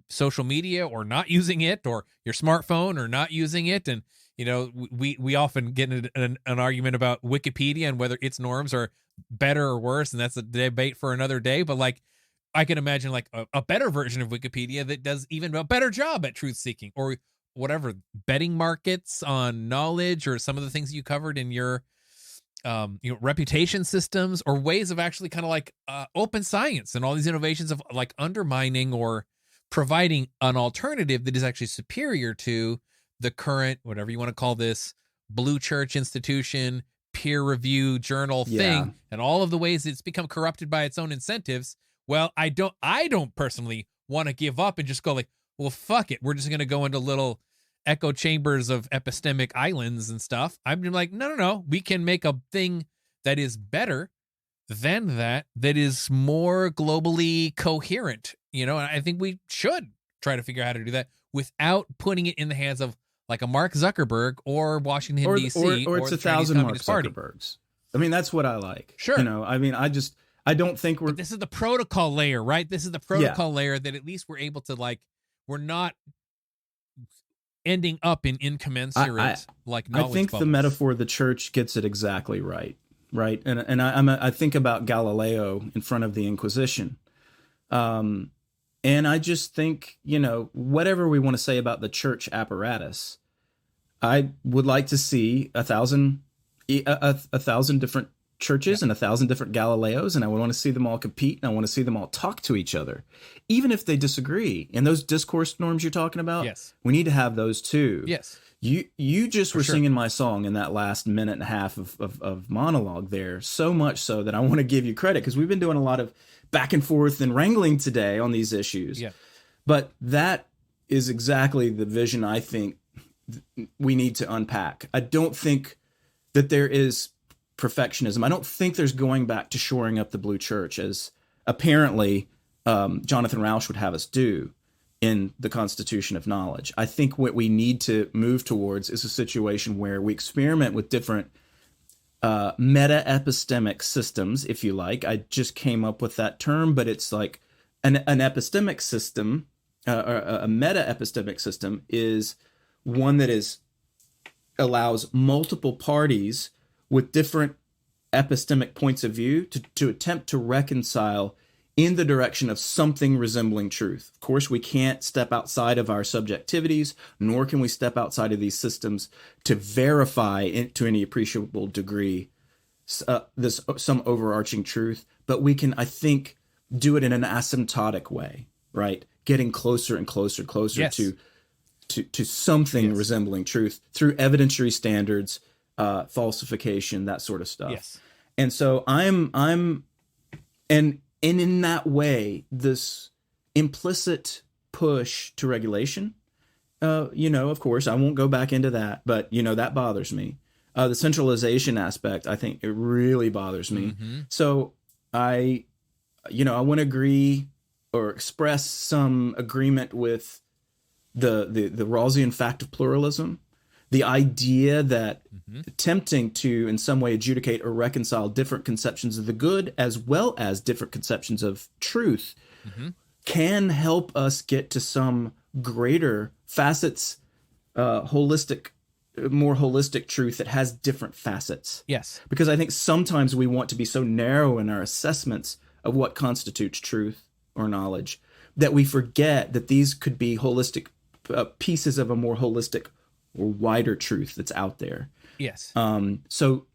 social media or not using it, or your smartphone or not using it. And, you know, we often get in an argument about Wikipedia and whether its norms are better or worse. And that's a debate for another day. But like, I can imagine like a better version of Wikipedia that does even a better job at truth seeking, or whatever, betting markets on knowledge, or some of the things you covered in your, you know, reputation systems, or ways of actually kind of like open science and all these innovations of like undermining or providing an alternative that is actually superior to the current, whatever you want to call this, blue church institution, peer review journal thing, and all of the ways it's become corrupted by its own incentives. Well, I don't personally want to give up and just go like, well, fuck it, we're just going to go into little echo chambers of epistemic islands and stuff. I'm like, no, we can make a thing that is better than that is more globally coherent, you know. And I think we should try to figure out how to do that without putting it in the hands of like a Mark Zuckerberg or Washington DC, or it's 1,000 Mark Zuckerbergs. I mean, that's what I like. Sure, you know, I mean, I don't think but this is the protocol layer, right? This is the protocol layer that at least we're able to, like, we're not ending up in incommensurate like knowledge I think bubbles. The metaphor of the church gets it exactly right. And I think about Galileo in front of the Inquisition. And I just think, you know, whatever we want to say about the church apparatus, I would like to see 1,000 different churches and 1,000 different Galileos, and I want to see them all compete, and I want to see them all talk to each other, even if they disagree. And those discourse norms you're talking about, we need to have those too. You just were singing my song in that last minute and a half of monologue there, so much so that I want to give you credit, because we've been doing a lot of back and forth and wrangling today on these issues. But that is exactly the vision I think we need to unpack. I don't think that there is perfectionism. I don't think there's going back to shoring up the blue church, as apparently Jonathan Rausch would have us do in the Constitution of Knowledge. I think what we need to move towards is a situation where we experiment with different meta-epistemic systems, if you like. I just came up with that term, but it's like an epistemic system a meta epistemic system is one that allows multiple parties with different epistemic points of view to attempt to reconcile in the direction of something resembling truth. Of course, we can't step outside of our subjectivities, nor can we step outside of these systems to verify to any appreciable degree some overarching truth. But we can, I think, do it in an asymptotic way, right? Getting closer and closer Yes. to something resembling truth through evidentiary standards, falsification, that sort of stuff. Yes. And so and in that way, this implicit push to regulation, of course, I won't go back into that, but that bothers me. The centralization aspect, I think it really bothers me. Mm-hmm. So I want to agree or express some agreement with the Rawlsian fact of pluralism, the idea that attempting to in some way adjudicate or reconcile different conceptions of the good as well as different conceptions of truth can help us get to some greater facets, more holistic truth that has different facets. Yes. Because I think sometimes we want to be so narrow in our assessments of what constitutes truth or knowledge that we forget that these could be holistic pieces of a more holistic or wider truth that's out there. Yes. So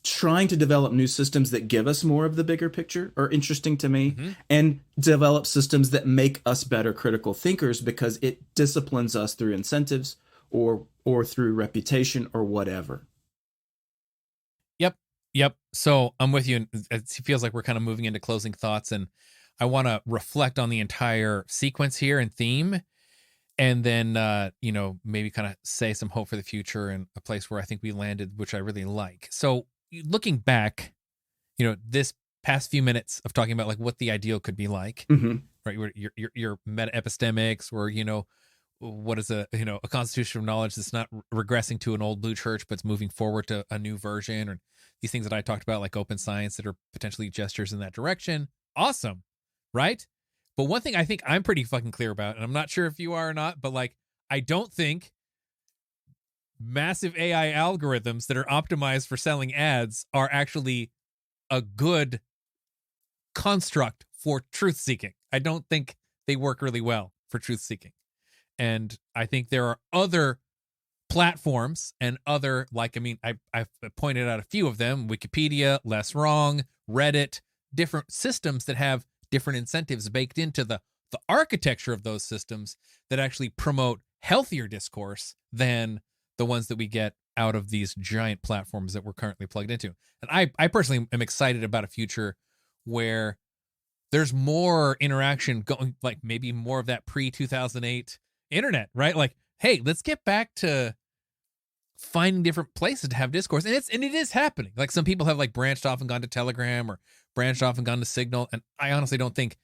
trying to develop new systems that give us more of the bigger picture are interesting to me, and develop systems that make us better critical thinkers because it disciplines us through incentives or through reputation or whatever. Yep. So I'm with you. It feels like we're kind of moving into closing thoughts, and I want to reflect on the entire sequence here and theme, and then, maybe kind of say some hope for the future and a place where I think we landed, which I really like. So looking back, this past few minutes of talking about like what the ideal could be like, right? Your meta epistemics, or, what is a constitution of knowledge that's not regressing to an old blue church, but it's moving forward to a new version, or these things that I talked about, like open science, that are potentially gestures in that direction. Awesome. Right. But one thing I think I'm pretty fucking clear about, and I'm not sure if you are or not, but like, I don't think massive AI algorithms that are optimized for selling ads are actually a good construct for truth seeking. I don't think they work really well for truth seeking. And I think there are other platforms and other, I've pointed out a few of them: Wikipedia, Less Wrong, Reddit, different systems that have different incentives baked into the architecture of those systems that actually promote healthier discourse than the ones that we get out of these giant platforms that we're currently plugged into. And I personally am excited about a future where there's more interaction going, like maybe more of that pre-2008 internet, right? Like, hey, let's get back to finding different places to have discourse. And it is happening. Like, some people have like branched off and gone to Telegram, or branched off and gone to Signal. And I honestly don't think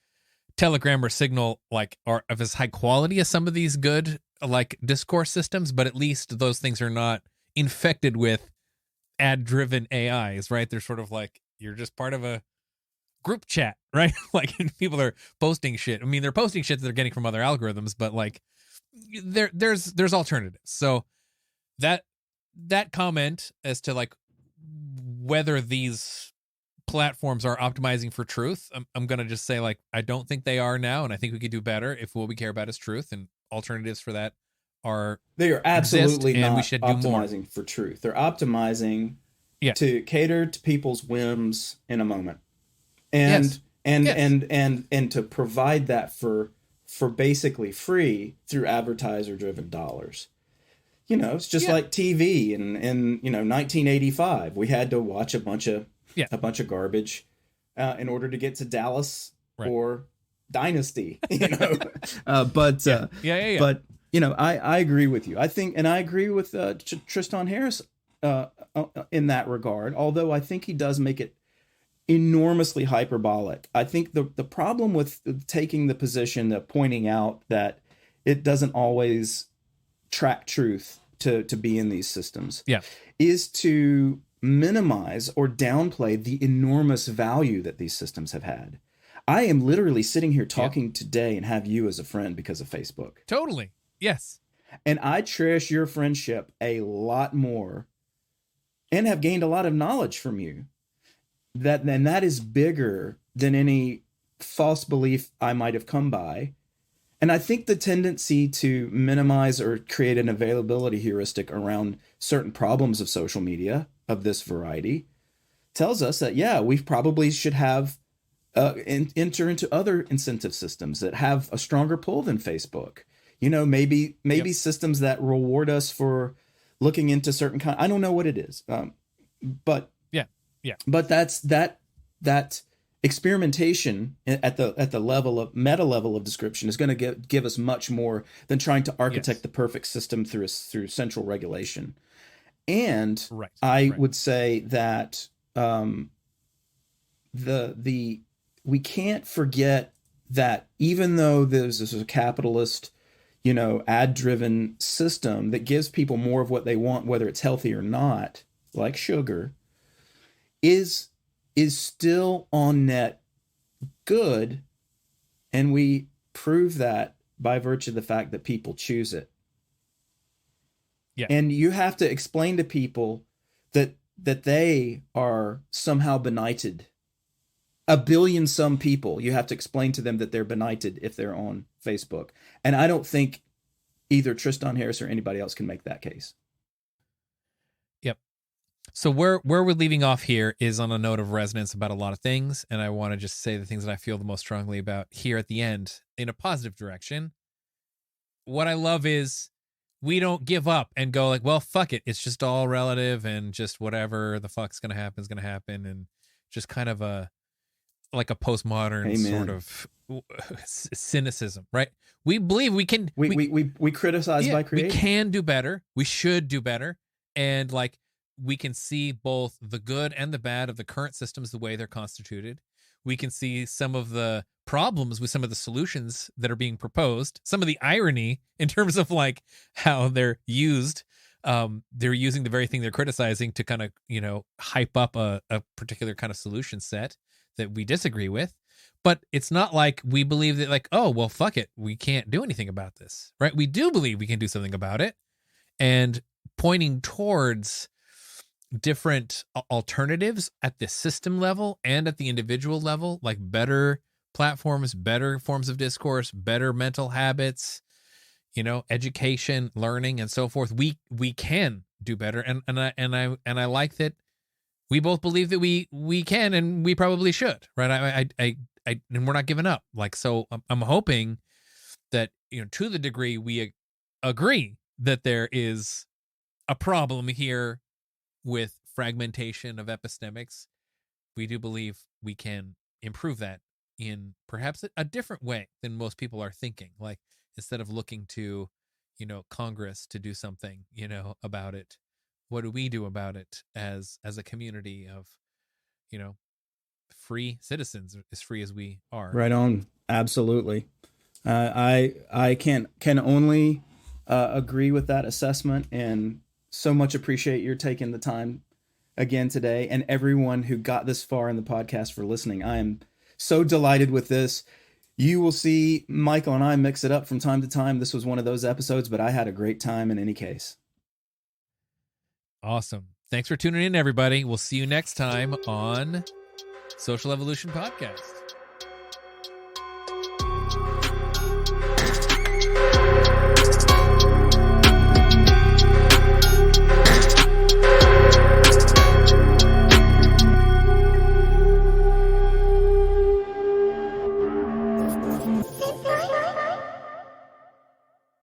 Telegram or Signal like are of as high quality as some of these good like discourse systems, but at least those things are not infected with ad-driven AIs, right? They're sort of like, you're just part of a group chat, right? Like, people are posting shit. I mean, they're posting shit that they're getting from other algorithms, but like there's alternatives. So that comment as to like whether these platforms are optimizing for truth, I'm going to just say, like, I don't think they are now, and I think we could do better if what we care about is truth, and alternatives for that they are absolutely not we should optimizing for truth. They're optimizing to cater to people's whims in a moment, and to provide that for basically free through advertiser driven dollars. It's just like TV in 1985. We had to watch a bunch of garbage in order to get to Dallas or Dynasty. But I agree with you. I think, and I agree with Tristan Harris in that regard. Although I think he does make it enormously hyperbolic. I think the problem with taking the position of pointing out that it doesn't always track truth to be in these systems is to minimize or downplay the enormous value that these systems have had. I am literally sitting here talking today and have you as a friend because of Facebook. Totally. Yes. And I cherish your friendship a lot more and have gained a lot of knowledge from you. That is bigger than any false belief I might have come by. And I think the tendency to minimize or create an availability heuristic around certain problems of social media of this variety tells us that, yeah, we probably should have enter into other incentive systems that have a stronger pull than Facebook. You know, maybe systems that reward us for looking into certain I don't know what it is, but But that experimentation at the level of meta level of description is going to give us much more than trying to architect the perfect system through central regulation. And I would say that we can't forget that even though there's a capitalist, ad-driven system that gives people more of what they want, whether it's healthy or not, like sugar, is still on net good, and we prove that by virtue of the fact that people choose it. Yeah. And you have to explain to people that they are somehow benighted. A billion some people, you have to explain to them that they're benighted if they're on Facebook. And I don't think either Tristan Harris or anybody else can make that case. Yep. So where we're leaving off here is on a note of resonance about a lot of things, and I want to just say the things that I feel the most strongly about here at the end in a positive direction. What I love is we don't give up and go like, well, fuck it. It's just all relative and just whatever the fuck's going to happen is going to happen. And just kind of a postmodern sort of cynicism, right? We believe we can. We criticize by creating. We can do better. We should do better. And we can see both the good and the bad of the current systems, the way they're constituted. We can see some of the problems with some of the solutions that are being proposed, some of the irony in terms of how they're used. They're using the very thing they're criticizing to kind of, hype up a particular kind of solution set that we disagree with. But it's not like we believe that oh, well, fuck it, we can't do anything about this, right? We do believe we can do something about it, and pointing towards different alternatives at the system level and at the individual level, like better platforms, better forms of discourse, better mental habits, education, learning, and so forth. We can do better, and I like that we both believe that we can, and we probably should, right? I and we're not giving up. So I'm hoping that to the degree we agree that there is a problem here with fragmentation of epistemics, we do believe we can improve that in perhaps a different way than most people are thinking. Instead of looking to, Congress to do something, about it, what do we do about it as a community of, free citizens, as free as we are? Right on. Absolutely. I can only agree with that assessment, and so much appreciate your taking the time again today, and everyone who got this far in the podcast for listening. I am so delighted with this. You will see Michael and I mix it up from time to time. This was one of those episodes, but I had a great time in any case. Awesome. Thanks for tuning in, everybody. We'll see you next time on Social Evolution Podcast.